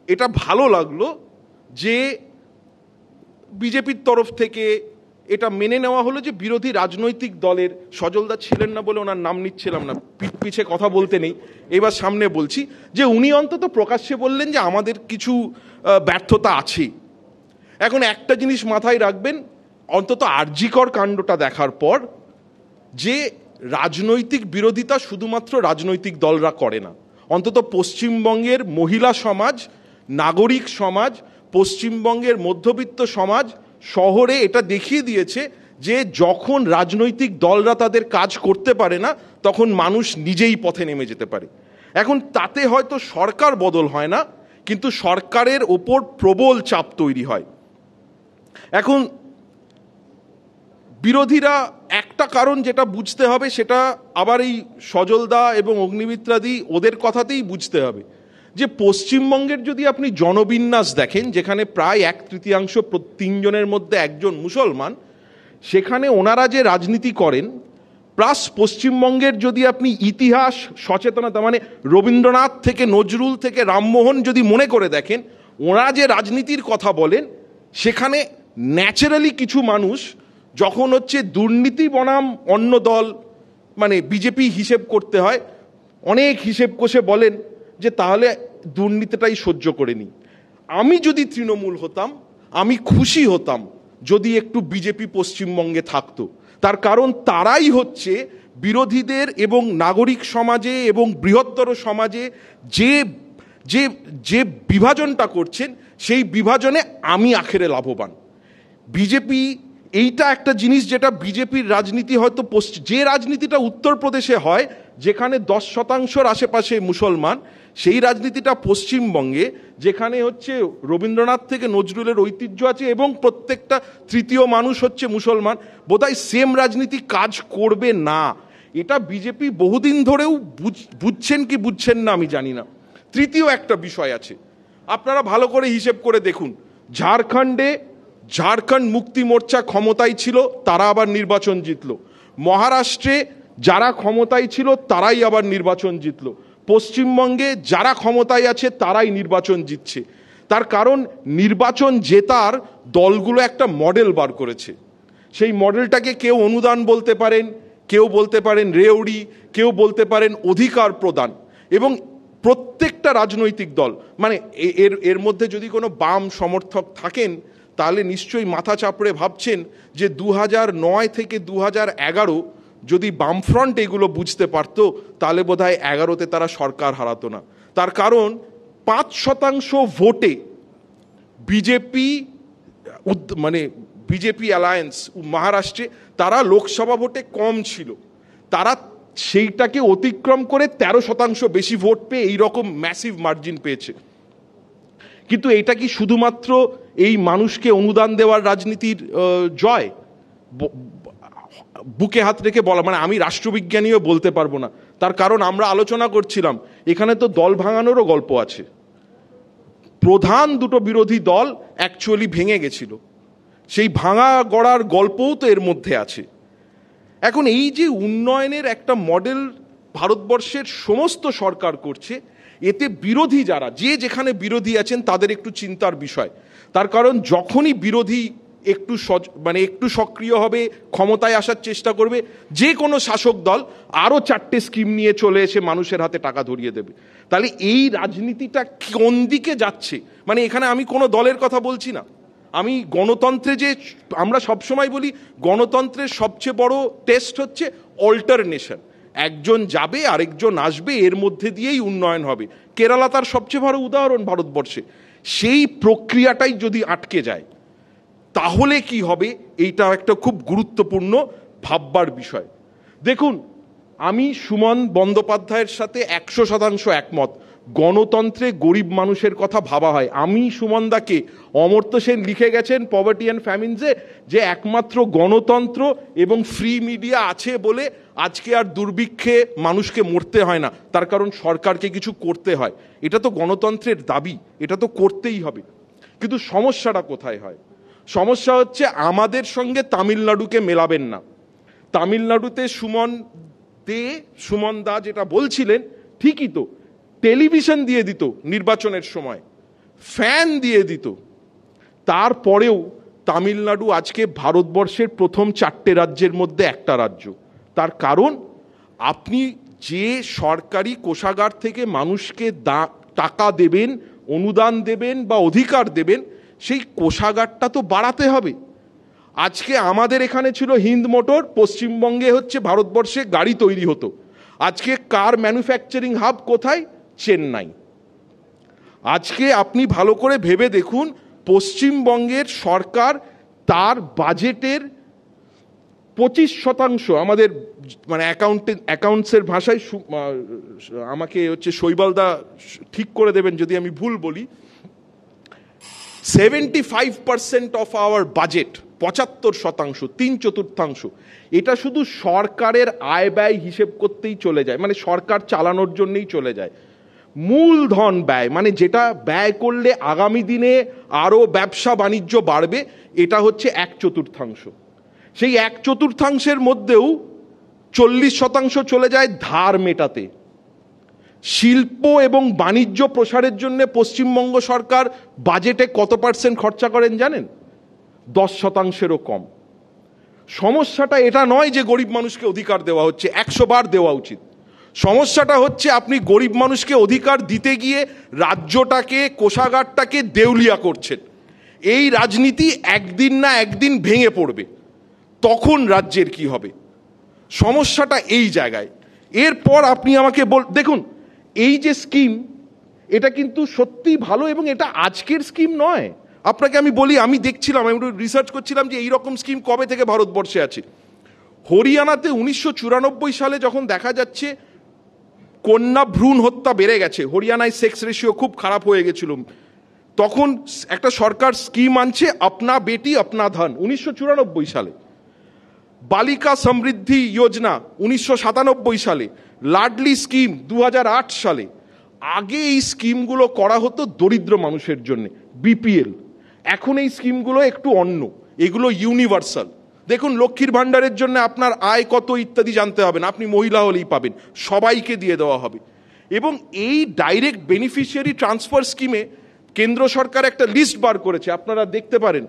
Speaker 4: এটা ভালো লাগলো যে বিজেপির তরফ থেকে এটা মেনে নেওয়া হলো যে বিরোধী রাজনৈতিক দলের, সজলদা ছিলেন না বলে ওনার নাম নিচ্ছিলাম না, পিছে কথা বলতে নেই, এবার সামনে বলছি, যে উনি অন্তত প্রকাশ্যে বললেন যে আমাদের কিছু ব্যর্থতা আছে। এখন একটা জিনিস মাথায় রাখবেন, অন্তত আরজিকর কাণ্ডটা দেখার পর, যে রাজনৈতিক বিরোধিতা শুধুমাত্র রাজনৈতিক দলরা করে না। অন্তত পশ্চিমবঙ্গের মহিলা সমাজ, নাগরিক সমাজ, পশ্চিমবঙ্গের মধ্যবিত্ত সমাজ শহরে এটা দেখিয়ে দিয়েছে যে যখন রাজনৈতিক দলরা তাদের কাজ করতে পারে না তখন মানুষ নিজেই পথে নেমে যেতে পারে। এখন তাতে হয়তো সরকার বদল হয় না, কিন্তু সরকারের ওপর প্রবল চাপ তৈরি হয়। এখন বিরোধীরা একটা কারণ যেটা বুঝতে হবে, সেটা আবার এই সজলদা এবং অগ্নিমিত্রাদি ওদের কথাতেই বুঝতে হবে, যে পশ্চিমবঙ্গের যদি আপনি জনবিন্যাস দেখেন, যেখানে প্রায় 1/3 তিনজনের মধ্যে একজন মুসলমান, সেখানে ওনারা যে রাজনীতি করেন, প্লাস পশ্চিমবঙ্গের যদি আপনি ইতিহাস সচেতনতা, মানে রবীন্দ্রনাথ থেকে নজরুল থেকে রামমোহন যদি মনে করে দেখেন, ওনারা যে রাজনীতির কথা বলেন, সেখানে ন্যাচারালি কিছু মানুষ যখন হচ্ছে দুর্নীতি বনাম অন্য দল, মানে বিজেপি হিসেব করতে হয়, অনেক হিসেব কষে বলেন যে তাহলে দুর্নীতিটাই সহ্য করে নিই। আমি যদি তৃণমূল হতাম, আমি খুশি হতাম যদি একটু বিজেপি পশ্চিমবঙ্গে থাকতো। তার কারণ তারাই হচ্ছে বিরোধীদের এবং নাগরিক সমাজে এবং বৃহত্তর সমাজে যে যে যে বিভাজনটা করছেন, সেই বিভাজনে আমি আখেরে লাভবান। বিজেপি এইটা একটা জিনিস যেটা বিজেপির রাজনীতি হয়তো যে রাজনীতিটা উত্তরপ্রদেশে হয়, যেখানে 10% আশেপাশে মুসলমান, সেই রাজনীতিটা পশ্চিমবঙ্গে, যেখানে হচ্ছে রবীন্দ্রনাথ থেকে নজরুলের ঐতিহ্য আছে এবং প্রত্যেকটা তৃতীয় মানুষ হচ্ছে মুসলমান, বোধহয় সেম রাজনীতি কাজ করবে না। এটা বিজেপি বহুদিন ধরেও বুঝছেন কি বুঝছেন না আমি জানি না। তৃতীয় একটা বিষয় আছে, আপনারা ভালো করে হিসেব করে দেখুন, ঝাড়খণ্ড মুক্তি মোর্চা ক্ষমতায় ছিল, তারা আবার নির্বাচন জিতলো। মহারাষ্ট্রে যারা ক্ষমতায় ছিল তারাই আবার নির্বাচন জিতলো। পশ্চিমবঙ্গে যারা ক্ষমতায় আছে তারাই নির্বাচন জিতছে। তার কারণ নির্বাচন জেতার দলগুলো একটা মডেল বার করেছে। সেই মডেলটাকে কেউ অনুদান বলতে পারেন, কেউ বলতে পারেন রেওড়ি, কেউ বলতে পারেন অধিকার প্রদান। এবং প্রত্যেকটা রাজনৈতিক দল, মানে এর মধ্যে যদি কোনো বাম সমর্থক থাকেন, তাহলে নিশ্চয়ই মাথা চাপড়ে ভাবছেন যে 2009 থেকে 2011 যদি বামফ্রন্ট এগুলো বুঝতে পারত, তাহলে বোধহয় 11তে তারা সরকার হারাতো না। তার কারণ 5% ভোটে বিজেপি অ্যালায়েন্স মহারাষ্ট্রে, তারা লোকসভা ভোটে কম ছিল, তারা সেইটাকে অতিক্রম করে 13% বেশি ভোট পেয়ে এইরকম ম্যাসিভ মার্জিন পেয়েছে। কিন্তু এটা কি শুধুমাত্র এই মানুষকে অনুদান দেওয়ার রাজনীতির জয়? বুকে হাত রেখে বলা, মানে আমি রাষ্ট্রবিজ্ঞানীও বলতে পারবো না। তার কারণ আমরা আলোচনা করছিলাম, এখানে তো দল ভাঙানোরও গল্প আছে। প্রধান দুটো বিরোধী দল অ্যাকচুয়ালি ভেঙে গেছিল, সেই ভাঙা গড়ার গল্পও তো এর মধ্যে আছে। এখন এই যে উন্নয়নের একটা মডেল ভারতবর্ষের সমস্ত সরকার করছে, এতে বিরোধী যারা, যেখানে বিরোধী আছেন তাদের একটু চিন্তার বিষয়। তার কারণ যখনই বিরোধী একটু সক্রিয় হবে, ক্ষমতায় আসার চেষ্টা করবে, যে কোনো শাসক দল আরও 4টে স্কিম নিয়ে চলে এসে মানুষের হাতে টাকা ধরিয়ে দেবে। তাহলে এই রাজনীতিটা কোন দিকে যাচ্ছে? মানে এখানে আমি কোনো দলের কথা বলছি না, আমি গণতন্ত্রে, যে আমরা সবসময় বলি গণতন্ত্রের সবচেয়ে বড় টেস্ট হচ্ছে অল্টারনেশন, একজন যাবে আরেকজন আসবে, এর মধ্যে দিয়েই উন্নয়ন হবে। কেরালা তার সবচেয়ে বড় উদাহরণ ভারতবর্ষে। সেই প্রক্রিয়াটাই যদি আটকে যায় তাহলে কি হবে, এইটা একটা খুব গুরুত্বপূর্ণ ভাববার বিষয়। দেখুন, আমি সুমন বন্দ্যোপাধ্যায়ের সাথে 100% একমত। গণতন্ত্রে গরিব মানুষের কথা ভাবা হয়। আমি সুমনদাকে, অমর্ত্য সেন লিখে গেছেন পভার্টি অ্যান্ড ফ্যামিনসে, যে একমাত্র গণতন্ত্র এবং ফ্রি মিডিয়া আছে বলে আজকে আর দুর্ভিক্ষে মানুষকে মরতে হয় না। তার কারণ সরকারকে কিছু করতে হয়। এটা তো গণতন্ত্রের দাবি, এটা তো করতেই হবে। কিন্তু সমস্যাটা কোথায় হয়? সমস্যা হচ্ছে আমাদের সঙ্গে তামিলনাড়ুকে মেলাবেন না। তামিলনাড়ুতে সুমন দা যেটা বলছিলেন ঠিকই তো, টেলিভিশন দিয়ে দিত নির্বাচনের সময়, ফ্যান দিয়ে দিত, তারপরেও তামিলনাড়ু আজকে ভারতবর্ষের প্রথম 4টে রাজ্যের মধ্যে একটা রাজ্য। তার কারণ আপনি যে সরকারি কোষাগার থেকে মানুষকে টাকা দেবেন, অনুদান দেবেন বা অধিকার দেবেন, সেই কোষাগারটা তো বাড়াতে হবে। আজকে আমাদের এখানে ছিল হিন্দ মোটর, পশ্চিমবঙ্গে হচ্ছে ভারতবর্ষে গাড়ি তৈরি হতো। আজকে কার ম্যানুফ্যাকচারিং হাব কোথায়? চেন্নাই। আজকে আপনি ভালো করে ভেবে দেখুন, পশ্চিমবঙ্গের সরকার তার বাজেটের 25% আমাদের মানে অ্যাকাউন্টসের ভাষায় আমাকে হচ্ছে শৈবালদা ঠিক করে দেবেন যদি আমি ভুল বলি, 75% অফ আওয়ার বাজেট, 75%, 3/4, এটা শুধু সরকারের আয় ব্যয় হিসেব করতেই চলে যায়, মানে সরকার চালানোর জন্যই চলে যায়। মূলধন ব্যয় মানে যেটা ব্যয় করলে আগামী দিনে আরও ব্যবসা বাণিজ্য বাড়বে, এটা হচ্ছে 1/4। সেই 1/4 মধ্যেও 40% চলে যায় ধার মেটাতে। শিল্প এবং বাণিজ্য প্রসারের জন্য পশ্চিমবঙ্গ সরকার বাজেটে কত % খরচা করেন জানেন? 10%-এরও কম। সমস্যাটা এটা নয় যে গরিব মানুষকে অধিকার দেওয়া হচ্ছে, 100 বার দেওয়া উচিত। সমস্যাটা হচ্ছে আপনি গরিব মানুষকে অধিকার দিতে গিয়ে রাজ্যটাকে, কোষাগারটাকে দেউলিয়া করছেন। এই রাজনীতি একদিন না একদিন ভেঙে পড়বে, তখন রাজ্যের কি হবে? সমস্যাটা এই জায়গায়। এরপর আপনি আমাকে দেখুন, এই যে স্কিম, এটা কিন্তু সত্যিই ভালো এবং এটা আজকের স্কিম নয়। আপনাকে আমি বলি, আমি দেখছিলাম, আমি রিসার্চ করছিলাম যে এইরকম স্কিম কবে থেকে ভারতবর্ষে আছে। হরিয়ানাতে 1994 সালে যখন দেখা যাচ্ছে কন্যা ভ্রূণ হত্যা বেড়ে গেছে, হরিয়ানায় সেক্স রেশিও খুব খারাপ হয়ে গেছিল, তখন একটা সরকার স্কিম আনছে আপনা বেটি আপনা ধন, 1994 সালে। বালিকা সমৃদ্ধি যোজনা 1997 সালে, লাডলি স্কিম 2008 সালে। আগে এই স্কিমগুলো করা হতো দরিদ্র মানুষের জন্য, বিপিএল। এখন এই স্কিমগুলো একটু অন্য, এগুলো ইউনিভার্সাল। দেখুন, লক্ষ্মীর ভাণ্ডারের জন্য আপনার আয় কত ইত্যাদি জানতে হবে না, আপনি মহিলা হলেই পাবেন, সবাইকে দিয়ে দেওয়া হবে। এবং এই ডাইরেক্ট বেনিফিশিয়ারি ট্রান্সফার স্কিমে কেন্দ্র সরকার একটা লিস্ট বার করেছে, আপনারা দেখতে পারেন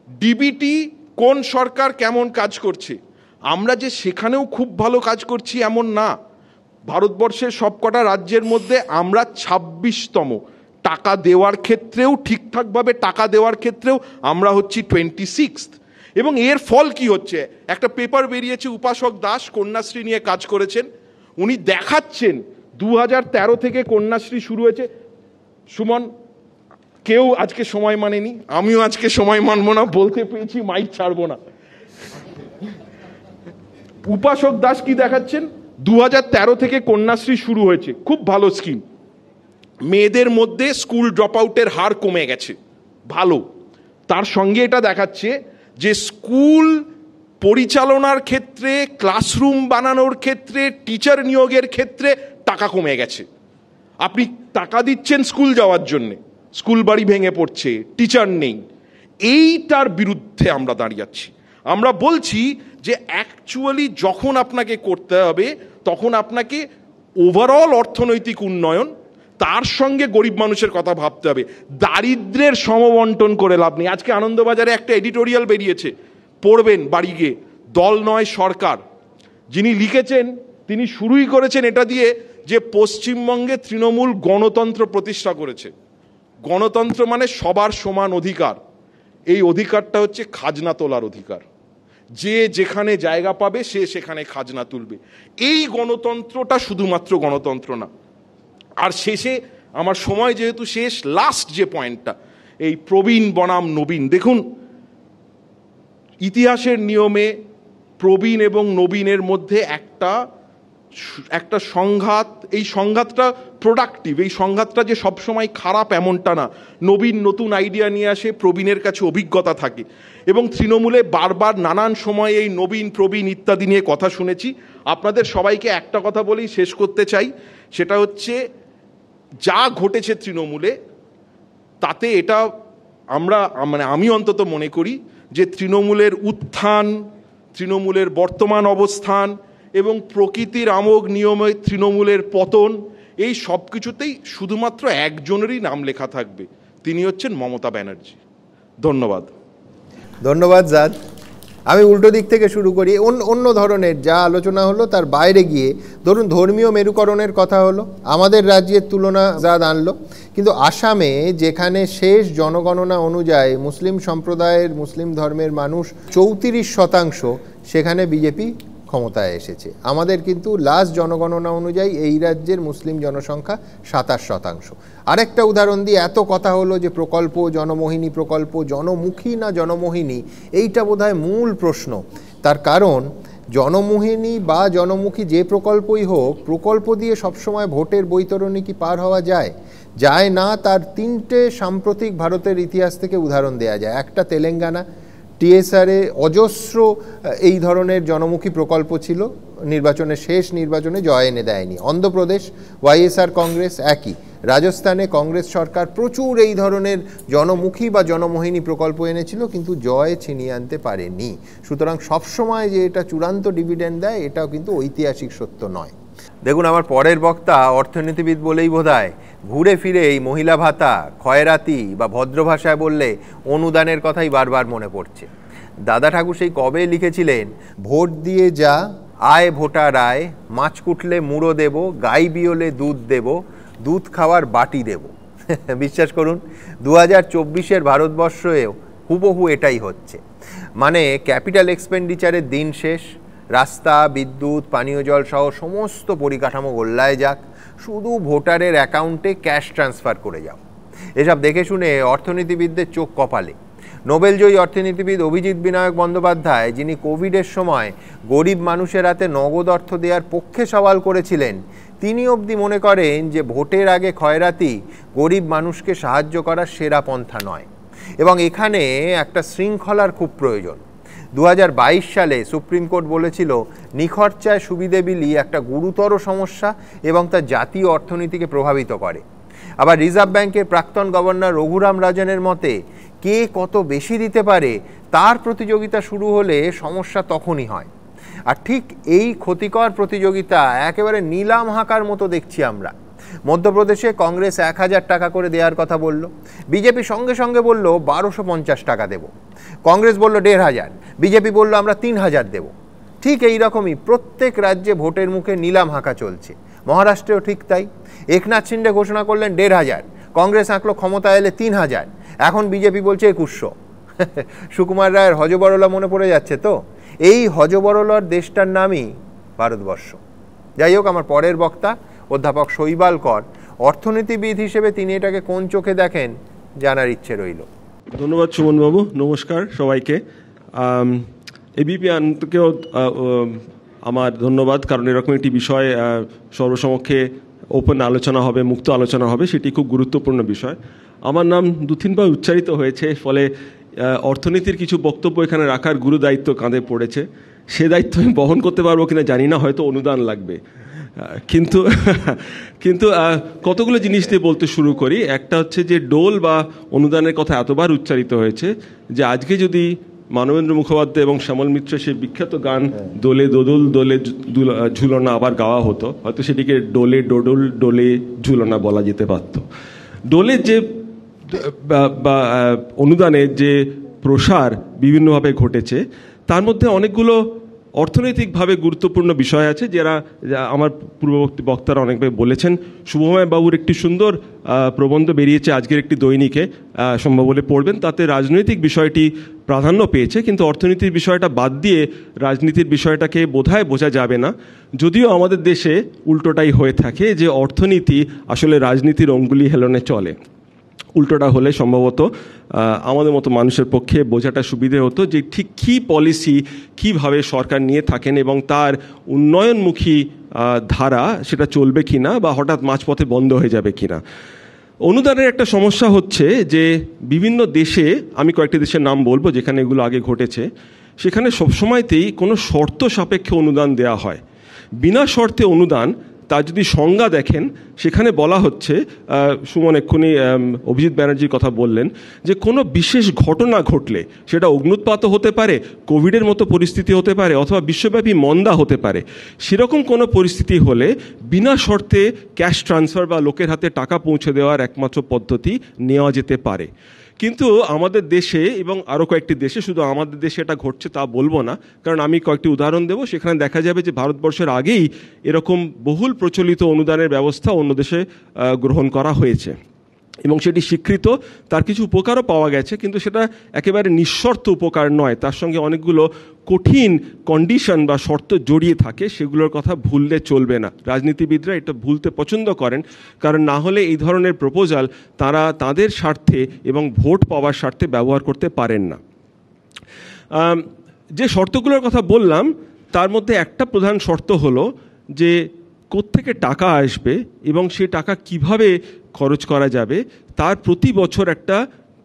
Speaker 4: ডিবিটি কোন সরকার কেমন কাজ করছে। আমরা যে সেখানেও খুব ভালো কাজ করছি এমন না, ভারতবর্ষের সবকটা রাজ্যের মধ্যে আমরা 26তম। টাকা দেওয়ার ক্ষেত্রেও, ঠিকঠাকভাবে টাকা দেওয়ার ক্ষেত্রেও আমরা হচ্ছি 26th। এবং এর ফল কি হচ্ছে, একটা পেপার বেরিয়েছে, উপাসক দাস কন্যাশ্রী নিয়ে কাজ করেছেন, উনি দেখাচ্ছেন 2013 থেকে কন্যাশ্রী শুরু হয়েছে। সুমন, কেউ আজকে সময় মানেনি, আমিও আজকে সময় মানবো না, বলতে পেয়েছি মাইক ছাড়বো না। উপাসক দাস কি দেখাচ্ছেন, 2013 থেকে কন্যাশ্রী শুরু হয়েছে, খুব ভালো স্কিম। মেয়েদের মধ্যে স্কুল ড্রপ আউটের হার কমে গেছে, ভালো। তার সঙ্গে এটা দেখাচ্ছে যে স্কুল পরিচালনার ক্ষেত্রে, ক্লাসরুম বানানোর ক্ষেত্রে, টিচার নিয়োগের ক্ষেত্রে টাকা কমে গেছে। আপনি টাকা দিচ্ছেন স্কুল যাওয়ার জন্যে, স্কুল বাড়ি ভেঙে পড়ছে, টিচার নেই। এইটার বিরুদ্ধে আমরা দাঁড়িয়ে আছি। আমরা বলছি যে অ্যাকচুয়ালি যখন আপনাকে করতে হবে, তখন আপনাকে ওভারঅল অর্থনৈতিক উন্নয়ন, তার সঙ্গে গরিব মানুষের কথা ভাবতে হবে। দারিদ্র্যের সমবন্টন করে লাভ নেই। আজকে আনন্দবাজারে একটা এডিটোরিয়াল বেরিয়েছে, পড়বেন বাড়ি গিয়ে, দল নয় সরকার। যিনি লিখেছেন তিনি শুরুই করেছেন এটা দিয়ে যে পশ্চিমবঙ্গে তৃণমূল গণতন্ত্র প্রতিষ্ঠা করেছে। গণতন্ত্র মানে সবার সমান অধিকার। এই অধিকারটা হচ্ছে খাজনা তোলার অধিকার, যে যেখানে জায়গা পাবে সে সেখানে খাজনা তুলবে। এই গণতন্ত্রটা শুধুমাত্র গণতন্ত্র না। আর শেষে, আমার সময় যেহেতু শেষ, লাস্ট যে পয়েন্টটা, এই প্রবীণ বনাম নবীন। দেখুন, ইতিহাসের নিয়মে প্রবীণ এবং নবীনের মধ্যে একটা সংঘাত, এই সংঘাতটা প্রোডাক্টিভ, এই সংঘাতটা যে সবসময় খারাপ এমনটা না। নবীন নতুন আইডিয়া নিয়ে আসে, প্রবীণের কাছে অভিজ্ঞতা থাকে। এবং তৃণমূলে বারবার নানান সময়ে এই নবীন প্রবীণ ইত্যাদি নিয়ে কথা শুনেছি। আপনাদের সবাইকে একটা কথা বলেই শেষ করতে চাই, সেটা হচ্ছে যা ঘটেছে তৃণমূলে, তাতে এটা আমি অন্তত মনে করি যে তৃণমূলের উত্থান, তৃণমূলের বর্তমান অবস্থান এবং প্রকৃতির আমোঘ নিয়মে তৃণমূলের পতন, এই সব কিছুতেই শুধুমাত্র একজনেরই নাম লেখা থাকবে, তিনি হচ্ছেন মমতা ব্যানার্জি। ধন্যবাদ।
Speaker 3: ধন্যবাদ জাদ। আমি উল্টো দিক থেকে শুরু করি। অন্য ধরনের যা আলোচনা হলো তার বাইরে গিয়ে, ধরুন ধর্মীয় মেরুকরণের কথা হলো, আমাদের রাজ্যের তুলনা জাদ আনলো, কিন্তু আসামে যেখানে শেষ জনগণনা অনুযায়ী মুসলিম সম্প্রদায়ের, মুসলিম ধর্মের মানুষ 34%, সেখানে বিজেপি ক্ষমতায় এসেছে। আমাদের কিন্তু লাস্ট জনগণনা অনুযায়ী এই রাজ্যের মুসলিম জনসংখ্যা 27%। আরেকটা উদাহরণ দিয়ে, এত কথা হলো যে প্রকল্প, জনমোহিনী প্রকল্প, জনমুখী না জনমোহিনী, এইটা বোধহয় মূল প্রশ্ন। তার কারণ জনমোহিনী বা জনমুখী যে প্রকল্পই হোক, প্রকল্প দিয়ে সবসময় ভোটের বৈতরণী কি পার হওয়া যায়? যায় না। তার 3টে সাম্প্রতিক ভারতের ইতিহাস থেকে উদাহরণ দেয়া যায়। একটা তেলেঙ্গানা, টিএসআরে অজস্র এই ধরনের জনমুখী প্রকল্প ছিল, শেষ নির্বাচনে জয় এনে দেয়নি। অন্ধ্রপ্রদেশ, ওয়াইএসআর কংগ্রেস একই। রাজস্থানে কংগ্রেস সরকার প্রচুর এই ধরনের জনমুখী বা জনমোহিনী প্রকল্প এনেছিল, কিন্তু জয় ছিনিয়ে আনতে পারেনি। সুতরাং সবসময় যে এটা চূড়ান্ত ডিভিডেন্ড দেয়, এটাও কিন্তু ঐতিহাসিক সত্য নয়। দেখুন, আমার পরের বক্তা অর্থনীতিবিদ বলেই বোধহয় ঘুরে ফিরে এই মহিলা ভাতা, খয়রাতি বা ভদ্র ভাষায় বললে অনুদানের কথাই বারবার মনে পড়ছে। দাদা ঠাকুর সেই কবে লিখেছিলেন, ভোট দিয়ে যা আয় ভোটার আয়, মাছ কুটলে মুড়ো দেব, গাই বিয়লে দুধ দেব, দুধ খাওয়ার বাটি দেব। বিশ্বাস করুন, 2024-এর ভারতবর্ষেও হুবহু এটাই হচ্ছে। মানে ক্যাপিটাল এক্সপেন্ডিচারের দিন শেষ, রাস্তা, বিদ্যুৎ, পানীয় জল সহ সমস্ত পরিকাঠামো গোল্লায় যাক, শুধু ভোটারের অ্যাকাউন্টে ক্যাশ ট্রান্সফার করে যাও। এসব দেখে শুনে অর্থনীতিবিদদের চোখ কপালে। নোবেলজয়ী অর্থনীতিবিদ অভিজিৎ বিনায়ক বন্দ্যোপাধ্যায়, যিনি কোভিডের সময় গরিব মানুষের হাতে নগদ অর্থ দেওয়ার পক্ষে সওয়াল করেছিলেন, তিনি অবধি মনে করেন যে ভোটের আগে খয়রাতি গরিব মানুষকে সাহায্য করার সেরা পন্থা নয়, এবং এখানে একটা শৃঙ্খলার খুব প্রয়োজন। 2022 সালে সুপ্রিম কোর্ট বলেছিল নিখরচায় সুবিধে বিলি একটা গুরুতর সমস্যা এবং তা জাতীয় অর্থনীতিকে প্রভাবিত করে। আবার রিজার্ভ ব্যাংকের প্রাক্তন গভর্নর রঘুরাম রাজনের মতে কে কত বেশি দিতে পারে তার প্রতিযোগিতা শুরু হলে সমস্যা তখনই হয়। আর ঠিক এই ক্ষতিকর প্রতিযোগিতা একেবারে নিলাম হাঁকার মতো দেখছি আমরা। মধ্যপ্রদেশে কংগ্রেস 1000 টাকা করে দেওয়ার কথা বলল, বিজেপি সঙ্গে সঙ্গে বলল 1250 টাকা দেব। কংগ্রেস বলল 1500, বিজেপি বলল আমরা 3000 দেব। ঠিক এই রকমই প্রত্যেক রাজ্যে ভোটের মুখে নিলাম হাঁকা চলছে। মহারাষ্ট্রেও ঠিক তাই। একনাথ শিন্ডে ঘোষণা করলেন 1500, কংগ্রেস আঁকলো ক্ষমতা এলে 3000, এখন বিজেপি বলছে 2100। সুকুমার রায়ের হজবরলা মনে পড়ে যাচ্ছে তো? এই হজবরলার দেশটার নামই ভারতবর্ষ। যাই হোক, আমার পরের বক্তা অধ্যাপক শৈবাল কর, অর্থনীতিবিদ হিসেবে তিনি এটাকে কোন চোখে দেখেন জানার ইচ্ছে রইল।
Speaker 5: ধন্যবাদ সুমনবাবু, নমস্কার সবাইকে। এবিপি আনন্দকেও আমার ধন্যবাদ, কারণ এরকম একটি বিষয় সর্বসমক্ষে ওপেন আলোচনা হবে, মুক্ত আলোচনা হবে, সেটি খুব গুরুত্বপূর্ণ বিষয়। আমার নাম 2-3 বার উচ্চারিত হয়েছে, ফলে অর্থনীতির কিছু বক্তব্য এখানে রাখার গুরু দায়িত্ব কাঁধে পড়েছে। সে দায়িত্ব আমি বহন করতে পারবো কিনা জানি না, হয়তো অনুদান লাগবে। কিন্তু কতগুলো জিনিস দিয়ে বলতে শুরু করি। একটা হচ্ছে যে ডোল বা অনুদানের কথা এতবার উচ্চারিত হয়েছে যে আজকে যদি মানবেন্দ্র মুখোপাধ্যায় এবং শ্যামল মিত্রের সেই বিখ্যাত গান দোলে দোদুল দোলে ঝুলনা আবার গাওয়া হতো, হয়তো সেটিকে ডোলে ডোডুল ডোলে ঝুলনা বলা যেতে পারত। ডোলের যে বা অনুদানের যে প্রসার বিভিন্নভাবে ঘটেছে, তার মধ্যে অনেকগুলো অর্থনৈতিকভাবে গুরুত্বপূর্ণ বিষয় আছে, যারা আমার পূর্ববর্তী বক্তারা অনেকভাবে বলেছেন। শুভময় বাবুর একটি সুন্দর প্রবন্ধ বেরিয়েছে আজকের একটি দৈনিকে, সম্ভব হলে পড়বেন। তাতে রাজনৈতিক বিষয়টি প্রাধান্য পেয়েছে, কিন্তু অর্থনীতির বিষয়টা বাদ দিয়ে রাজনীতির বিষয়টাকে বোধহয় বোঝা যাবে না। যদিও আমাদের দেশে উল্টোটাই হয়ে থাকে, যে অর্থনীতি আসলে রাজনীতির অঙ্গুলি হেলনে চলে। উল্টোটা হলে সম্ভবত আমাদের মতো মানুষের পক্ষে বোঝাটা সুবিধে হতো, যে ঠিক কী পলিসি কীভাবে সরকার নিয়ে থাকেন এবং তার উন্নয়নমুখী ধারা সেটা চলবে কিনা, বা হঠাৎ মাঝপথে বন্ধ হয়ে যাবে কিনা। অনুদানের একটা সমস্যা হচ্ছে যে বিভিন্ন দেশে, আমি কয়েকটি দেশের নাম বলবো যেখানে এগুলো আগে ঘটেছে, সেখানে সবসময়তেই কোনো শর্ত সাপেক্ষে অনুদান দেওয়া হয়। বিনা শর্তে অনুদান, তার যদি সংজ্ঞা দেখেন, সেখানে বলা হচ্ছে, সুমন এক্ষুনি অভিজিৎ ব্যানার্জির কথা বললেন, যে কোনো বিশেষ ঘটনা ঘটলে, সেটা অগ্ন্যুৎপাতও হতে পারে, কোভিডের মতো পরিস্থিতি হতে পারে, অথবা বিশ্বব্যাপী মন্দা হতে পারে, সেরকম কোনো পরিস্থিতি হলে বিনা শর্তে ক্যাশ ট্রান্সফার বা লোকের হাতে টাকা পৌঁছে দেওয়ার একমাত্র পদ্ধতি নেওয়া যেতে পারে। কিন্তু আমাদের দেশে এবং আরও কয়েকটি দেশে, শুধু আমাদের দেশে এটা ঘটছে তা বলবো না, কারণ আমি কয়েকটি উদাহরণ দেবো, সেখানে দেখা যাবে যে ভারতবর্ষের আগেই এরকম বহুল প্রচলিত অনুদানের ব্যবস্থা অন্য দেশে গ্রহণ করা হয়েছে। এবং সেটি স্বীকৃত, তার কিছু উপকারও পাওয়া গেছে, কিন্তু সেটা একেবারে নিঃশর্ত উপকার নয়, তার সঙ্গে অনেকগুলো কঠিন কন্ডিশন বা শর্ত জড়িয়ে থাকে, সেগুলোর কথা ভুললে চলবে না। রাজনীতিবিদরা এটা ভুলতে পছন্দ করেন, কারণ না হলে এই ধরনের প্রপোজাল তারা তাদের স্বার্থে এবং ভোট পাওয়ার স্বার্থে ব্যবহার করতে পারেন না। যে শর্তগুলোর কথা বললাম তার মধ্যে একটা প্রধান শর্ত হলো যে কোত্থেকে টাকা আসবে এবং সে টাকা কিভাবে খরচ করা যাবে তার প্রতি বছর একটা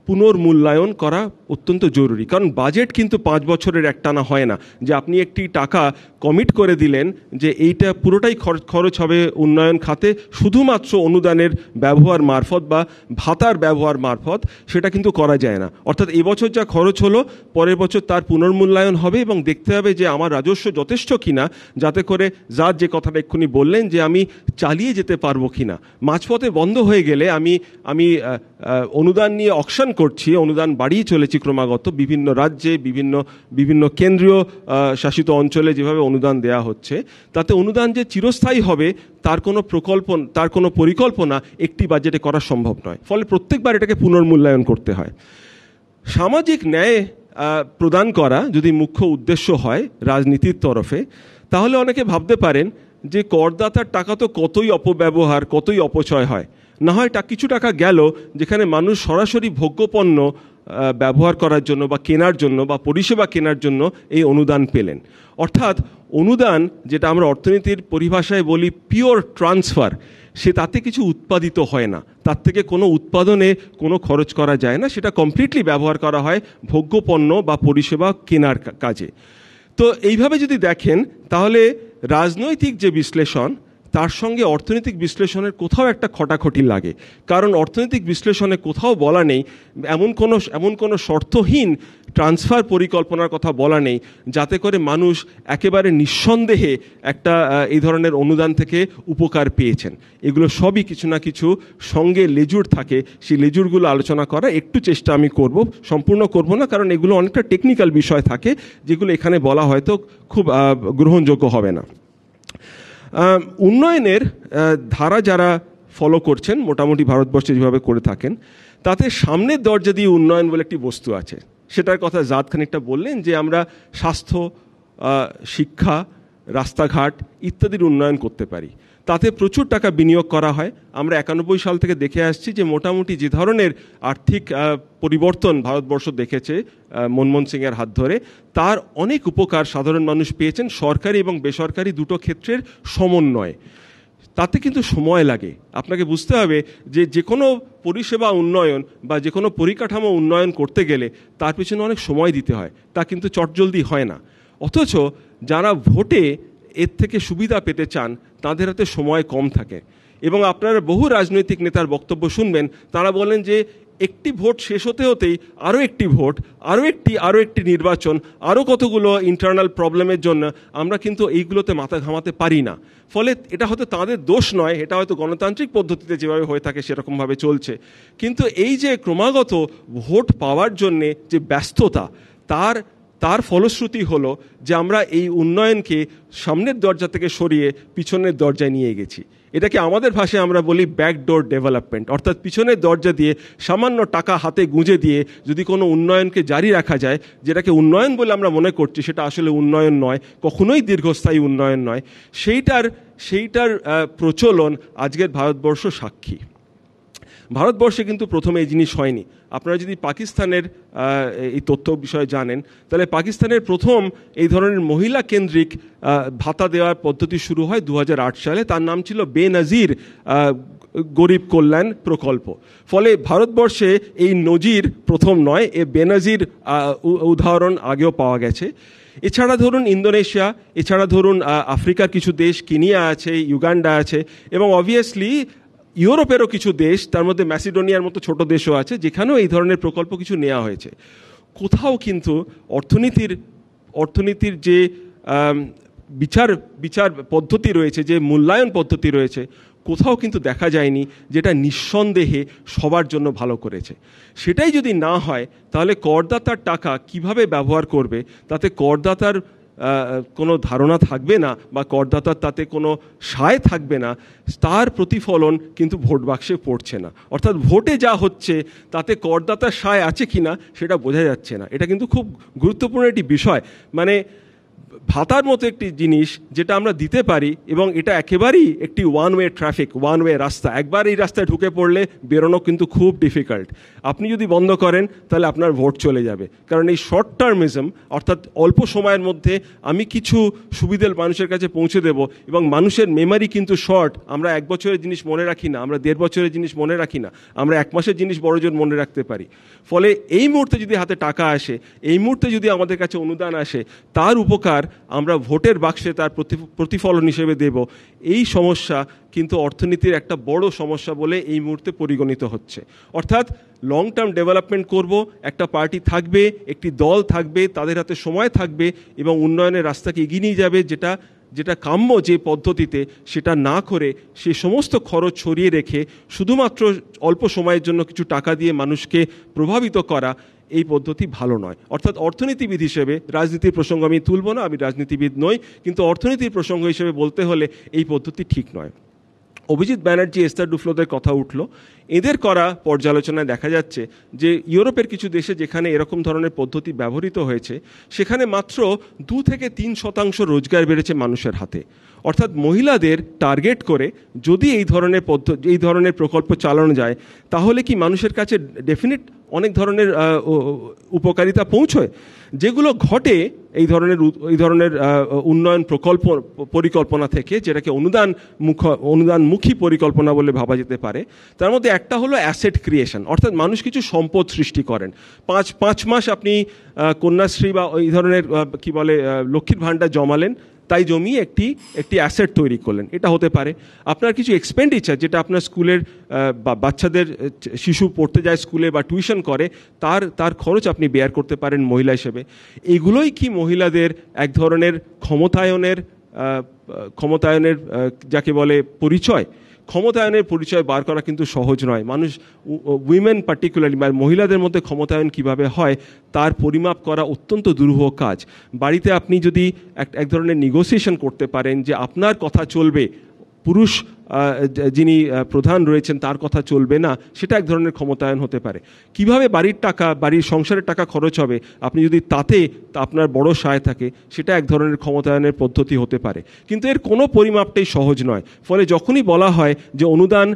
Speaker 5: পুনর্মূল্যায়ন করা অত্যন্ত জরুরি। কারণ বাজেট কিন্তু 5 বছরের একটানা হয় না, যে আপনি একটি টাকা কমিট করে দিলেন যে এইটা পুরোটাই খরচ হবে উন্নয়ন খাতে শুধুমাত্র অনুদানের ব্যবহার মারফত বা ভাতার ব্যবহার মারফত, সেটা কিন্তু করা যায় না। অর্থাৎ এবছর যা খরচ হলো পরের বছর তার পুনর্মূল্যায়ন হবে এবং দেখতে হবে যে আমার রাজস্ব যথেষ্ট কিনা, যাতে করে যার যে কথাটা এক্ষুনি বললেন যে আমি চালিয়ে যেতে পারবো কিনা। মাঝপথে বন্ধ হয়ে গেলে আমি অনুদান নিয়ে অকশন করছি, অনুদান বাড়িয়ে চলেছি ক্রমাগত বিভিন্ন রাজ্যে, বিভিন্ন কেন্দ্রীয় শাসিত অঞ্চলে যেভাবে অনুদান দেয়া হচ্ছে, তাতে অনুদান যে চিরস্থায়ী হবে তার কোনো পরিকল্পনা একটি বাজেটে করা সম্ভব নয়। ফলে প্রত্যেকবার এটাকে পুনর্মূল্যায়ন করতে হয়। সামাজিক ন্যায় প্রদান করা যদি মুখ্য উদ্দেশ্য হয় রাজনীতির তরফে, তাহলে অনেকে ভাবতে পারেন যে করদাতার টাকা তো কতই অপব্যবহার, কতই অপচয় হয়, না হয় কিছু টাকা গেল যেখানে মানুষ সরাসরি ভোগ্যপণ্য ব্যবহার করার জন্য বা কেনার জন্য বা পরিষেবা কেনার জন্য এই অনুদান পেলেন। অর্থাৎ অনুদান, যেটা আমরা অর্থনীতির পরিভাষায় বলি পিওর ট্রান্সফার, সে তাতে কিছু উৎপাদিত হয় না, তার থেকে কোনো উৎপাদনে কোনো খরচ করা যায় না, সেটা কমপ্লিটলি ব্যবহার করা হয় ভোগ্যপণ্য বা পরিষেবা কেনার কাজে। তো এইভাবে যদি দেখেন তাহলে রাজনৈতিক যে বিশ্লেষণ তার সঙ্গে অর্থনৈতিক বিশ্লেষণের কোথাও একটা খটাখটি লাগে। কারণ অর্থনৈতিক বিশ্লেষণে কোথাও বলা নেই, এমন কোনো শর্তহীন ট্রান্সফার পরিকল্পনার কথা বলা নেই যাতে করে মানুষ একেবারে নিঃসন্দেহে একটা এই ধরনের অনুদান থেকে উপকার পেয়েছেন। এগুলো সবই কিছু না কিছু সঙ্গে লেজুর থাকে, সেই লেজুরগুলো আলোচনা করা একটু চেষ্টা আমি করব, সম্পূর্ণ করব না, কারণ এগুলো অনেকটা টেকনিক্যাল বিষয় থাকে যেগুলো এখানে বলা হয়তো খুব গ্রহণযোগ্য হবে না। উন্নয়নের ধারা যারা ফলো করছেন মোটামুটি ভারতবর্ষে যেভাবে করে থাকেন, তাতে সামনের দরজা দিয়ে উন্নয়ন বলে একটি বস্তু আছে। সেটার কথা জাত খানিকটা বললেন যে আমরা স্বাস্থ্য, শিক্ষা, রাস্তাঘাট ইত্যাদির উন্নয়ন করতে পারি, তাতে প্রচুর টাকা বিনিয়োগ করা হয়। আমরা 91 সাল থেকে দেখে আসছি যে মোটামুটি যে ধরনের আর্থিক পরিবর্তন ভারতবর্ষ দেখেছে মনমোহন সিংয়ের হাত ধরে, তার অনেক উপকার সাধারণ মানুষ পেয়েছেন সরকারি এবং বেসরকারি দুটো ক্ষেত্রের সমন্বয়ে। তাতে কিন্তু সময় লাগে। আপনাকে বুঝতে হবে যে কোনো পরিষেবা উন্নয়ন বা যে কোনো পরিকাঠামো উন্নয়ন করতে গেলে তার পিছনে অনেক সময় দিতে হয়, তা কিন্তু চটজলদি হয় না। অথচ যারা ভোটে এর থেকে সুবিধা পেতে চান তাদের হাতে সময় কম থাকে। এবং আপনারা বহু রাজনৈতিক নেতার বক্তব্য শুনবেন, তারা বলেন যে একটি ভোট শেষ হতে হতেই আরও একটি ভোট, আরও একটি নির্বাচন, আরও কতগুলো ইন্টারনাল প্রবলেমের জন্য আমরা কিন্তু এইগুলোতে মাথা ঘামাতে পারি না। ফলে এটা হয়তো তাদের দোষ নয়, এটা হয়তো গণতান্ত্রিক পদ্ধতিতে যেভাবে হয়ে থাকে সেরকমভাবে চলছে। কিন্তু এই যে ক্রমাগত ভোট পাওয়ার জন্যে যে ব্যস্ততা, তার ফলশ্রুতি হলো যে আমরা এই উন্নয়নকে সামনের দরজা থেকে সরিয়ে পিছনের দরজায় নিয়ে গেছি। এটাকে আমাদের ভাষায় আমরা বলি ব্যাকডোর ডেভেলপমেন্ট, অর্থাৎ পিছনের দরজা দিয়ে সামান্য টাকা হাতে গুঁজে দিয়ে যদি কোনো উন্নয়নকে জারি রাখা যায়, যেটাকে উন্নয়ন বলে আমরা মনে করছি সেটা আসলে উন্নয়ন নয়, কখনোই দীর্ঘস্থায়ী উন্নয়ন নয়, সেইটার প্রচলন আজকের ভারতবর্ষ সাক্ষী। ভারতবর্ষে কিন্তু প্রথমে এই জিনিস হয়নি। আপনারা যদি পাকিস্তানের এই তথ্য বিষয়ে জানেন, তাহলে পাকিস্তানের প্রথম এই ধরনের মহিলা কেন্দ্রিক ভাতা দেওয়ার পদ্ধতি শুরু হয় 2008 সালে। তার নাম ছিল বেনজির গরিব কল্যাণ প্রকল্প। ফলে ভারতবর্ষে এই নজির প্রথম নয়, এ বেনজির উদাহরণ আগেও পাওয়া গেছে। এছাড়া ধরুন ইন্দোনেশিয়া, এছাড়া ধরুন আফ্রিকার কিছু দেশ, কেনিয়া আছে, ইউগান্ডা আছে, এবং অবভিয়াসলি ইউরোপেরও কিছু দেশ, তার মধ্যে ম্যাসিডোনিয়ার মতো ছোট দেশও আছে, যেখানেও এই ধরনের প্রকল্প কিছু নেওয়া হয়েছে। কোথাও কিন্তু অর্থনীতির যে বিচার পদ্ধতি রয়েছে, যে মূল্যায়ন পদ্ধতি রয়েছে, কোথাও কিন্তু দেখা যায়নি যেটা নিঃসন্দেহে সবার জন্য ভালো করেছে। সেটাই যদি না হয় তাহলে করদাতার টাকা কিভাবে ব্যবহার করবে, তাতে করদাতার কোনো ধারণা থাকবে না বা করদাতার তাতে কোনো সায় থাকবে না, তার প্রতিফলন কিন্তু ভোট বাক্সে পড়ছে না। অর্থাৎ ভোটে যা হচ্ছে তাতে করদাতার সায় আছে কিনা সেটা বোঝা যাচ্ছে না। এটা কিন্তু খুব গুরুত্বপূর্ণ একটি বিষয়। মানে ভাতার মতো একটি জিনিস যেটা আমরা দিতে পারি, এবং এটা একেবারেই একটি one way traffic, one way রাস্তা। একবার এই রাস্তায় ঢুকে পড়লে বেরোনো কিন্তু খুব ডিফিকাল্ট। আপনি যদি বন্ধ করেন তাহলে আপনার ভোট চলে যাবে। কারণ এই শর্ট টার্মিজম, অর্থাৎ অল্প সময়ের মধ্যে আমি কিছু সুবিধা মানুষের কাছে পৌঁছে দেব, এবং মানুষের মেমারি কিন্তু শর্ট। আমরা 1 বছরের জিনিস মনে রাখি না, আমরা 1.5 বছরের জিনিস মনে রাখি না, আমরা 1 মাসের জিনিস বড়জোর মনে রাখতে পারি। ফলে এই মুহূর্তে যদি হাতে টাকা আসে, এই মুহূর্তে যদি আমাদের কাছে অনুদান আসে, তার উপকার আমরা ভোটের বাক্সে তার প্রতিফলন হিসেবে দেব। এই সমস্যা কিন্তু অর্থনীতির একটা বড় সমস্যা বলে এই মুহূর্তে পরিগণিত হচ্ছে। অর্থাৎ লং টার্ম ডেভেলপমেন্ট করব, একটা পার্টি থাকবে, একটি দল থাকবে, তাদের হাতে সময় থাকবে এবং উন্নয়নের রাস্তাকে এগিয়ে নিয়ে যাবে, যেটা কাম্য যে পদ্ধতিতে, সেটা না করে সে সমস্ত খরচ ছড়িয়ে রেখে শুধুমাত্র অল্প সময়ের জন্য কিছু টাকা দিয়ে মানুষকে প্রভাবিত করা, এই পদ্ধতি ভালো নয়। অর্থাৎ অর্থনীতিবিদ হিসেবে, রাজনীতির প্রসঙ্গ আমি তুলব না, আমি রাজনীতিবিদ নই, কিন্তু অর্থনীতির প্রসঙ্গ হিসেবে বলতে হলে এই পদ্ধতি ঠিক নয়। অভিজিৎ ব্যানার্জি, এস্থার ডুফ্লোদের কথা উঠল। এদের করা পর্যালোচনায় দেখা যাচ্ছে যে ইউরোপের কিছু দেশে যেখানে এরকম ধরনের পদ্ধতি ব্যবহৃত হয়েছে, সেখানে মাত্র 2 থেকে 3% রোজগার বেড়েছে মানুষের হাতে। অর্থাৎ মহিলাদের টার্গেট করে যদি এই ধরনের প্রকল্প চালানো যায়, তাহলে কি মানুষের কাছে ডেফিনিট অনেক ধরনের উপকারিতা পৌঁছয়। যেগুলো ঘটে এই ধরনের উন্নয়ন পরিকল্পনা থেকে, যেটাকে অনুদানমুখী পরিকল্পনা বলে ভাবা যেতে পারে, তার মধ্যে একটা হলো অ্যাসেট ক্রিয়েশন। অর্থাৎ মানুষ কিছু সম্পদ সৃষ্টি করেন। 5 মাস আপনি কন্যাশ্রী বা এই ধরনের কি বলে লক্ষ্মীর ভাণ্ডার জমালেন, তাই জমিয়ে একটি অ্যাসেট তৈরি করলেন। এটা হতে পারে আপনার কিছু এক্সপেন্ডিচার, যেটা আপনার স্কুলের বাচ্চাদের, শিশু পড়তে যায় স্কুলে বা টিউশন করে, তার খরচ আপনি বেয়ার করতে পারেন মহিলা হিসেবে। এগুলোই কি মহিলাদের এক ধরনের ক্ষমতায়নের যাকে বলে পরিচয়? ক্ষমতায়নের পরিচয় বার করা কিন্তু সহজ নয়। উইমেন পার্টিকুলারলি, মহিলাদের মধ্যে ক্ষমতায়ন কিভাবে হয় তার পরিমাপ করা অত্যন্ত দুরূহ কাজ। বাড়িতে আপনি যদি এক ধরনের নেগোসিয়েশন করতে পারেন যে আপনার কথা চলবে, পুরুষ যিনি প্রধান রয়েছেন তার কথা চলবে না, সেটা এক ধরনের ক্ষমতায়ন হতে পারে। কিভাবে বাড়ির সংসারের টাকা খরচ হবে, আপনি যদি তাতে আপনার বড় সায় থাকে, সেটা এক ধরনের ক্ষমতায়নের পদ্ধতি হতে পারে। কিন্তু এর কোনো পরিমাপটাই সহজ নয়। ফলে যখনই বলা হয় যে অনুদান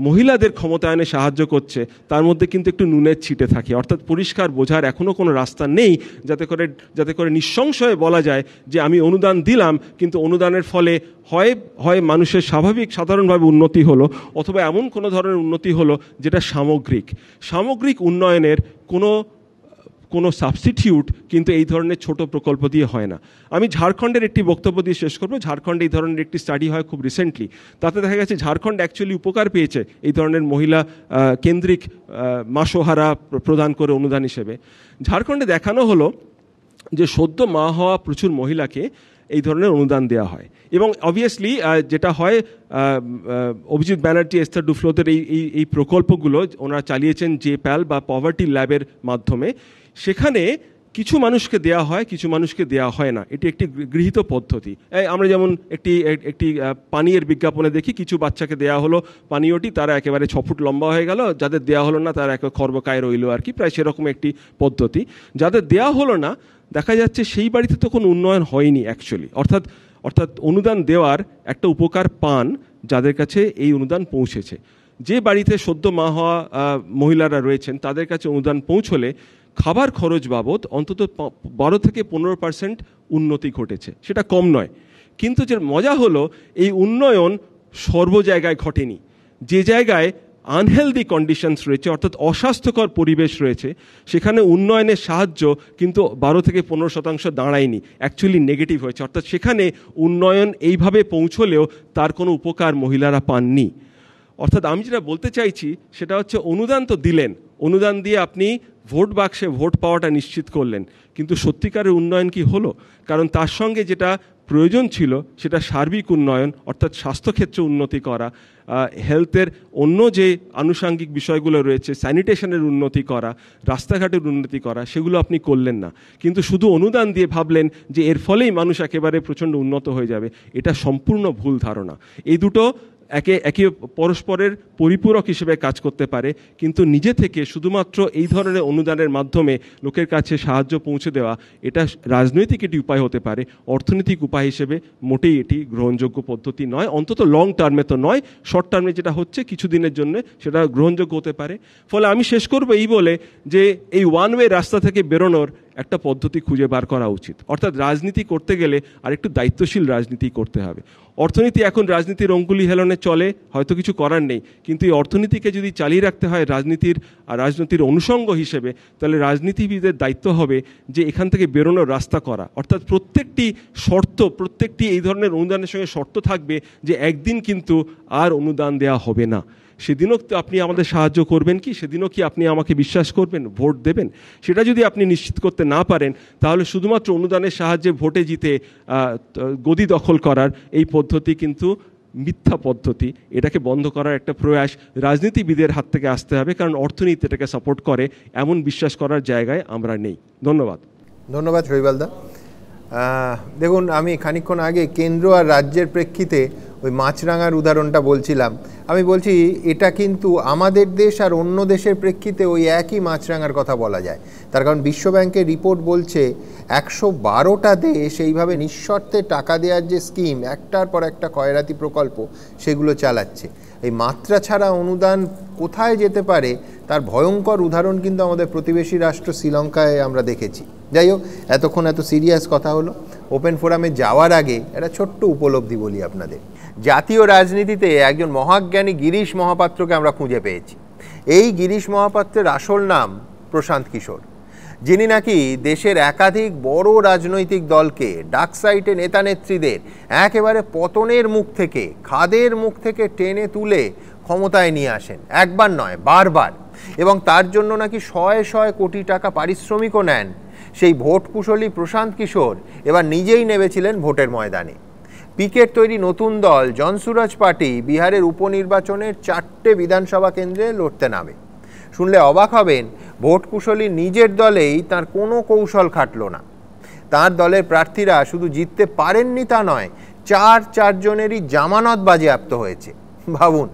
Speaker 5: মহিলাদের ক্ষমতায়নে সাহায্য করছে, তার মধ্যে কিন্তু একটু নুনের ছিটে থাকে। অর্থাৎ পরিষ্কার বোঝার এখনও কোনো রাস্তা নেই যাতে করে নিঃসংশয়ে বলা যায় যে আমি অনুদান দিলাম, কিন্তু অনুদানের ফলে হয় মানুষের সাধারণভাবে উন্নতি হলো, অথবা এমন কোনো ধরনের উন্নতি হলো যেটা সামগ্রিক উন্নয়নের কোনো সাবস্টিটিউট কিন্তু এই ধরনের ছোট প্রকল্প দিয়ে হয় না। আমি ঝাড়খণ্ডের একটি বক্তব্য দিয়ে শেষ করব। ঝাড়খণ্ডে এই ধরনের একটি স্টাডি হয় খুব রিসেন্টলি। তাতে দেখা গেছে ঝাড়খণ্ড অ্যাকচুয়ালি উপকার পেয়েছে এই ধরনের মহিলা কেন্দ্রিক মাসোহারা প্রদান করে অনুদান হিসেবে। ঝাড়খণ্ডে দেখানো হলো যে সদ্য মা হওয়া প্রচুর মহিলাকে এই ধরনের অনুদান দেওয়া হয়, এবং অবভিয়াসলি যেটা হয়, অভিজিৎ ব্যানার্জি, এস্থার ডুফ্লোদের এই প্রকল্পগুলো ওনারা চালিয়েছেন JPAL বা পভার্টি ল্যাবের মাধ্যমে। সেখানে কিছু মানুষকে দেওয়া হয়, কিছু মানুষকে দেওয়া হয় না। এটি একটি গৃহীত পদ্ধতি। আমরা যেমন একটি পানীয়ের বিজ্ঞাপনে দেখি, কিছু বাচ্চাকে দেওয়া হলো পানীয়টি, তারা একেবারে 6 ফুট লম্বা হয়ে গেল, যাদের দেওয়া হলো না তারা খর্বকায় রইল আর কি, প্রায় সেরকম একটি পদ্ধতি। যাদের দেওয়া হলো না, দেখা যাচ্ছে সেই বাড়িতে তো কোনো উন্নয়ন হয়নি অ্যাকচুয়ালি। অর্থাৎ অনুদান দেওয়ার একটা উপকার পান যাদের কাছে এই অনুদান পৌঁছেছে। যে বাড়িতে সদ্য মা হওয়া মহিলারা রয়েছেন, তাদের কাছে অনুদান পৌঁছলে খাবার খরচ বাবদ অন্তত 12 থেকে 15% উন্নতি ঘটেছে। সেটা কম নয়। কিন্তু যে মজা হলো, এই উন্নয়ন সর্ব জায়গায় ঘটেনি। যে জায়গায় আনহেলদি কন্ডিশনস রয়েছে, অর্থাৎ অস্বাস্থ্যকর পরিবেশ রয়েছে, সেখানে উন্নয়নের সাহায্য কিন্তু 12 থেকে 15% দাঁড়ায়নি, অ্যাকচুয়ালি নেগেটিভ হয়েছে। অর্থাৎ সেখানে উন্নয়ন এইভাবে পৌঁছলেও তার কোনো উপকার মহিলারা পাননি। অর্থাৎ আমি যেটা বলতে চাইছি সেটা হচ্ছে, অনুদান তো দিলেন, অনুদান দিয়ে আপনি ভোট বাক্সে ভোট পাওয়াটা নিশ্চিত করলেন, কিন্তু সত্যিকারের উন্নয়ন কি হলো? কারণ তার সঙ্গে যেটা প্রয়োজন ছিল সেটা সার্বিক উন্নয়ন, অর্থাৎ স্বাস্থ্যক্ষেত্রে উন্নতি করা, হেলথের অন্য যে আনুষাঙ্গিক বিষয়গুলো রয়েছে, স্যানিটেশনের উন্নতি করা, রাস্তাঘাটের উন্নতি করা, সেগুলো আপনি করলেন না। কিন্তু শুধু অনুদান দিয়ে ভাবলেন যে এর ফলেই মানুষ একেবারে প্রচণ্ড উন্নত হয়ে যাবে। এটা সম্পূর্ণ ভুল ধারণা। এই দুটো একে পরস্পরের পরিপূরক হিসেবে কাজ করতে পারে, কিন্তু নিজে থেকে শুধুমাত্র এই ধরনের অনুদানের মাধ্যমে লোকের কাছে সাহায্য পৌঁছে দেওয়া, এটা রাজনৈতিক একটি উপায় হতে পারে, অর্থনৈতিক উপায় হিসেবে মোটেই এটি গ্রহণযোগ্য পদ্ধতি নয়। অন্তত লং টার্মে তো নয়, শর্ট টার্মে যেটা হচ্ছে কিছুদিনের জন্য সেটা গ্রহণযোগ্য হতে পারে। ফলে আমি শেষ করবো এই বলে যে এই ওয়ান ওয়ে রাস্তা থেকে বেরোনোর একটা পদ্ধতি খুঁজে বার করা উচিত। অর্থাৎ রাজনীতি করতে গেলে আর একটু দায়িত্বশীল রাজনীতি করতে হবে। অর্থনীতি এখন রাজনীতির অঙ্গুলি হেলনে চলে, হয়তো কিছু করার নেই, কিন্তু এই অর্থনীতিকে যদি চালিয়ে রাখতে হয় রাজনীতির অনুষঙ্গ হিসেবে, তাহলে রাজনীতিবিদের দায়িত্ব হবে যে এখান থেকে বেরোনোর রাস্তা করা। অর্থাৎ প্রত্যেকটি এই ধরনের অনুদানের সঙ্গে শর্ত থাকবে যে একদিন কিন্তু আর অনুদান দেওয়া হবে না। সেদিনও তো আপনি আমাদের সাহায্য করবেন কি? সেদিনও কি আপনি আমাকে বিশ্বাস করবেন, ভোট দেবেন? সেটা যদি আপনি নিশ্চিত করতে না পারেন, তাহলে শুধুমাত্র অনুদানের সাহায্যে ভোটে জিতে গদি দখল করার এই পদ্ধতি কিন্তু মিথ্যা পদ্ধতি। এটাকে বন্ধ করার একটা প্রয়াস রাজনীতিবিদের হাত থেকে আসতে হবে, কারণ অর্থনীতি এটাকে সাপোর্ট করে এমন বিশ্বাস করার জায়গায় আমরা নেই। ধন্যবাদ
Speaker 3: শৈবালদা। দেখুন, আমি খানিকক্ষণ আগে কেন্দ্র আর রাজ্যের প্রেক্ষিতে ওই মাছরাঙার উদাহরণটা বলছিলাম। আমি বলছি এটা কিন্তু আমাদের দেশ আর অন্য দেশের প্রেক্ষিতে ওই একই মাছরাঙার কথা বলা যায়। তার কারণ বিশ্বব্যাংকের রিপোর্ট বলছে 112টা দেশ এইভাবে নিঃশর্তে টাকা দেওয়ার যে স্কিম, একটার পর একটা খয়রাতি প্রকল্প সেগুলো চালাচ্ছে। এই মাত্রা ছাড়া অনুদান কোথায় যেতে পারে তার ভয়ঙ্কর উদাহরণ কিন্তু আমাদের প্রতিবেশী রাষ্ট্র শ্রীলঙ্কায় আমরা দেখেছি। যাই হোক, এতক্ষণ এত সিরিয়াস কথা হলো। ওপেন ফোরামে যাওয়ার আগে একটা ছোট্ট উপলব্ধি বলি আপনাদের। জাতীয় রাজনীতিতে একজন মহাজ্ঞানী গিরিশ মহাপাত্রকে আমরা খুঁজে পেয়েছি। এই গিরিশ মহাপাত্রের আসল নাম প্রশান্ত কিশোর, যিনি নাকি দেশের একাধিক বড় রাজনৈতিক দলকে, ডাকসাইটে নেতা নেত্রীদের একেবারে পতনের মুখ থেকে, খাদের মুখ থেকে টেনে তুলে ক্ষমতায় নিয়ে আসেন, একবার নয় বারবার। এবং তার জন্য নাকি শয়ে শয়ে কোটি টাকা পারিশ্রমিকও নেন। সেই ভোট কুশলী প্রশান্ত কিশোর এবার নিজেই নেমেছিলেন ভোটের ময়দানে। পিকের তৈরি নতুন দল জনসুরাজ পার্টি বিহারের উপনির্বাচনের 4টে বিধানসভা কেন্দ্রে লড়তে নামে। শুনলে অবাক হবেন, ভোট কুশলী নিজের দলেই তার কোনো কৌশল খাটল না। তার দলের প্রার্থীরা শুধু জিততে পারেননি তা নয়, চারজনেরই জামানত বাজেয়াপ্ত হয়েছে। ভাবুন,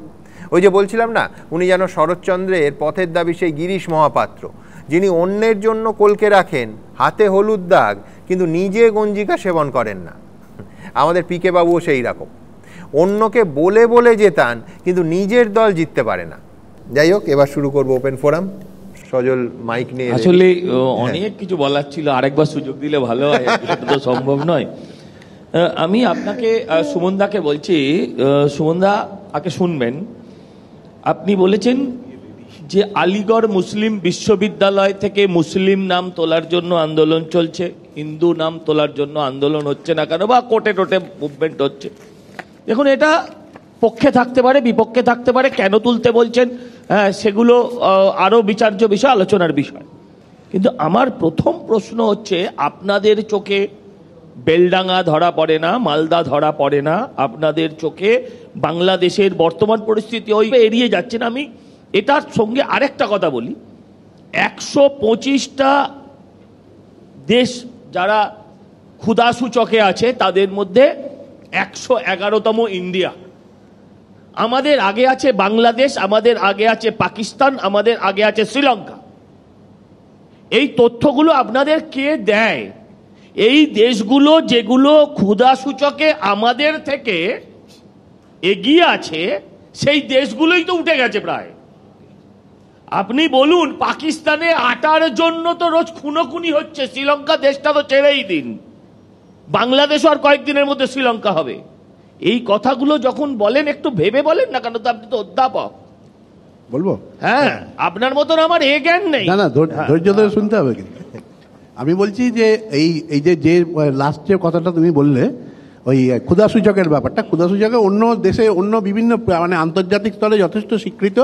Speaker 3: ওই যে বলছিলাম না, উনি যেন শরৎচন্দ্রের পথের দাবি সেই গিরিশ মহাপাত্র, যিনি অন্যের জন্য কলকে রাখেন, হাতে হলুদ দাগ, কিন্তু নিজে গঞ্জিকা সেবন করেন না। আমাদের পিকে বাবুও সেই রকম, অন্যকে বলে বলে জেতান কিন্তু নিজের দল জিততে পারে না। যাই হোক, এবার শুরু করব ওপেন ফোরাম। সজল মাইক নিয়ে।
Speaker 6: আসলে অনেক কিছু বলার ছিল, আরেকবার সুযোগ দিলে ভালো হয়, এটা তো সম্ভব নয়। আমি আপনাকে সুমনদাকে বলছি, সুমনদা আগে শুনবেন। আপনি বলেছেন যে আলিগড় মুসলিম বিশ্ববিদ্যালয় থেকে মুসলিম নাম তোলার জন্য আন্দোলন চলছে, হিন্দু নাম তোলার জন্য আন্দোলন হচ্ছে না কেন, বা কোটে টোটে মুভমেন্ট হচ্ছে। দেখুন, এটা পক্ষে থাকতে পারে, বিপক্ষে থাকতে পারে, কেন তুলতে বলছেন সেগুলো আরো বিচার্য বিষয়, আলোচনার বিষয়। কিন্তু আমার প্রথম প্রশ্ন হচ্ছে, আপনাদের চোখে বেলডাঙ্গা ধরা পড়ে না, মালদা ধরা পড়ে না? আপনাদের চোখে বাংলাদেশের বর্তমান পরিস্থিতি ওই এড়িয়ে যাচ্ছেন? আমি এটার সঙ্গে আরেকটা কথা বলি, 125টা দেশ যারা ক্ষুধাসূচকে আছে তাদের মধ্যে 111তম ইন্ডিয়া। আমাদের আগে আছে বাংলাদেশ, আমাদের আগে আছে পাকিস্তান, আমাদের আগে আছে শ্রীলঙ্কা। এই তথ্যগুলো আপনাদের কে দেয়? এই দেশগুলো যেগুলো ক্ষুধাসূচকে আমাদের থেকে এগিয়ে আছে, সেই দেশগুলোই তো উঠে গেছে প্রায়। আপনি বলুন, পাকিস্তানে আটার জন্য তো রোজ খুনোখুনি হচ্ছে, শ্রীলঙ্কা দেশটা তো ছেড়েই দিন, বাংলাদেশও আর কয়েকদিনের মধ্যে শ্রীলঙ্কা হবে। এই কথাগুলো যখন বলেন একটু ভেবে বলেন না, কেন তো আপনি তো অধ্যাপক।
Speaker 1: বলবো?
Speaker 6: হ্যাঁ, আপনার মতন আমার এ জ্ঞান নেই।
Speaker 1: না, ধৈর্য ধরে শুনতে হবে। কিন্তু আমি বলছি যে এই যে লাস্ট যে কথাটা তুমি বললে, ওই ক্ষুধাসূচকের ব্যাপারটা, ক্ষুধাসূচকে অন্য দেশে, অন্য বিভিন্ন মানে আন্তর্জাতিক স্তরে যথেষ্ট স্বীকৃত,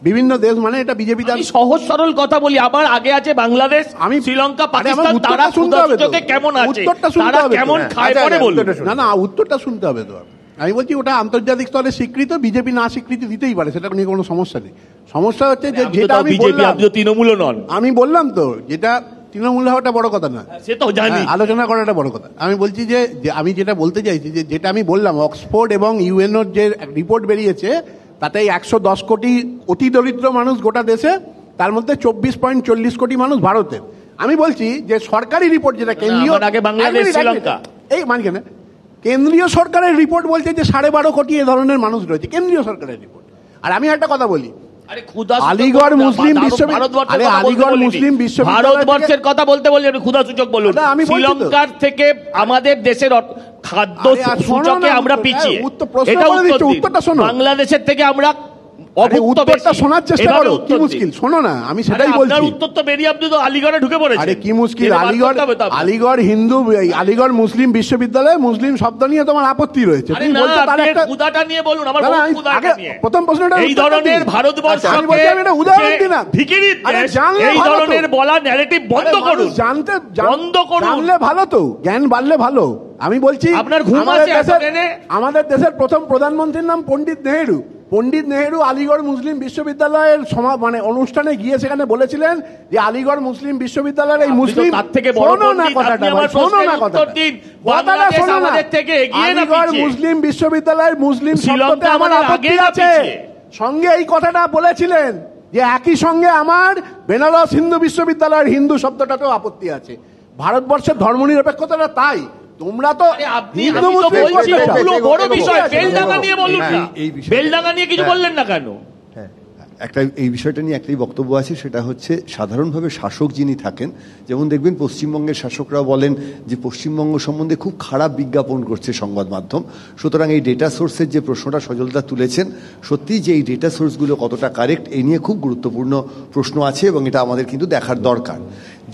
Speaker 1: বিভিন্ন দেশ মানে এটা বিজেপি
Speaker 6: আমি সহজ সরল কথা বলি, আবার আগে আছে বাংলাদেশ, আমি শ্রীলঙ্কা, পাকিস্তান, তারা ক্ষুধার্তকে কেমন আছে, তারা কেমন খায় পরে বলুন।
Speaker 1: না উত্তরটা শুনতে হবে তো। আমি বলছি ওটা আন্তর্জাতিক স্তরে স্বীকৃত, বিজেপি না স্বীকৃতি দিতেই পারে, সেটা নিয়ে কোনো সমস্যা নেই। সমস্যা হচ্ছে যে যেটা আমি বললাম,
Speaker 6: তৃণমূলও নন,
Speaker 1: আমি বললাম তো যেটা তৃণমূল হওয়াটা বড় কথা না,
Speaker 6: সে তো জানি,
Speaker 1: আলোচনা করাটা বড় কথা। আমি বলছি যে আমি যেটা বলতে চাইছি যে যেটা আমি বললাম, অক্সফোর্ড এবং ইউএনওর যে রিপোর্ট বেরিয়েছে তাতে 110 কোটি অতি দরিদ্র মানুষ গোটা দেশে, তার মধ্যে 24.40 কোটি মানুষ ভারতের। আমি বলছি যে সরকারি রিপোর্ট যেটা কেন্দ্রীয়,
Speaker 6: আগে বাংলাদেশ, শ্রীলঙ্কা,
Speaker 1: এই মানে কেন কেন্দ্রীয় সরকারের রিপোর্ট বলছে যে 12.5 কোটি এ ধরনের মানুষ রয়েছে, কেন্দ্রীয় সরকারের রিপোর্ট। আর আমি একটা কথা বলি, আলিগড় মুসলিম বিশ্ববিদ্যালয়, আলিগড় মুসলিম বিশ্ববিদ্যালয়,
Speaker 6: ভারতবর্ষের কথা বলতে বলি আপনি ক্ষুধা সূচক বলুন। শ্রীলঙ্কার থেকে আমাদের দেশের খাদ্য সূচকে আমরা পিছিয়ে, এটা উত্তরটা শোনো। বাংলাদেশের থেকে আমরা
Speaker 1: উত্তরটা শোনার চেষ্টা করো, কি মুশকিল শোনো না, আমি সেটাই বলছি।
Speaker 6: উত্তর তো বেরিয়ে আপনি তো আলিগড়ে ঢুকে পড়েছেন।
Speaker 1: আরে কি মুশকিল, আলিগড় হিন্দু, আলিগড় মুসলিম বিশ্ববিদ্যালয়, মুসলিম শব্দ নিয়ে তোমার আপত্তি রয়েছে।
Speaker 6: তুমি বলতে তার একটা ক্ষুধাটা নিয়ে বলুন, আমার ক্ষুধাটা নিয়ে।
Speaker 1: প্রথম প্রশ্নটা
Speaker 6: এই ধরনের ভারতবর্ষকে
Speaker 1: উদাহরণ দিন না,
Speaker 6: ভিখিরির দেশ, এই ধরনের বলা ন্যারেটিভ বন্ধ করুন, বন্ধ করুন,
Speaker 1: জানলে ভালো তো, জ্ঞান বাড়লে ভালো। আমি বলছি
Speaker 6: আপনার ঘুম আছে,
Speaker 1: আমাদের দেশের প্রথম প্রধানমন্ত্রীর নাম পণ্ডিত নেহেরু। পণ্ডিত নেহেরু আলিগড় মুসলিম বিশ্ববিদ্যালয়ের মানে অনুষ্ঠানে গিয়ে সেখানে বলেছিলেন যে আলিগড় মুসলিম বিশ্ববিদ্যালয়ের এই মুসলিম,
Speaker 6: তার থেকে বড় কথাটা শোনো না, কথাটা শোনো না,
Speaker 1: আলিগড় মুসলিম বিশ্ববিদ্যালয়ের মুসলিম শব্দতে আমার আপত্তি আছে। সঙ্গে এই কথাটা বলেছিলেন যে একই সঙ্গে আমার বেনারস হিন্দু বিশ্ববিদ্যালয়ের হিন্দু শব্দটাতেও আপত্তি আছে। ভারতবর্ষের ধর্মনিরপেক্ষতাটা তাই। তোমরা তো হিন্দু মুসলিম
Speaker 6: বড় বিষয়, বেলডাঙ্গা নিয়ে বলুন না, বেলডাঙ্গা নিয়ে কিছু বললেন না কেন?
Speaker 7: একটা এই বিষয়টা নিয়ে একটাই বক্তব্য আছে, সেটা হচ্ছে সাধারণভাবে শাসক যিনি থাকেন, যেমন দেখবেন পশ্চিমবঙ্গের শাসকরা বলেন যে পশ্চিমবঙ্গ সম্বন্ধে খুব খারাপ বিজ্ঞাপন করছে সংবাদ মাধ্যম। সুতরাং এই ডেটা সোর্সের যে প্রশ্নটা সজলদা তুলেছেন, সত্যিই যে এই ডেটা সোর্সগুলো কতটা কারেক্ট এই নিয়ে খুব গুরুত্বপূর্ণ প্রশ্ন আছে এবং এটা আমাদের কিন্তু দেখার দরকার।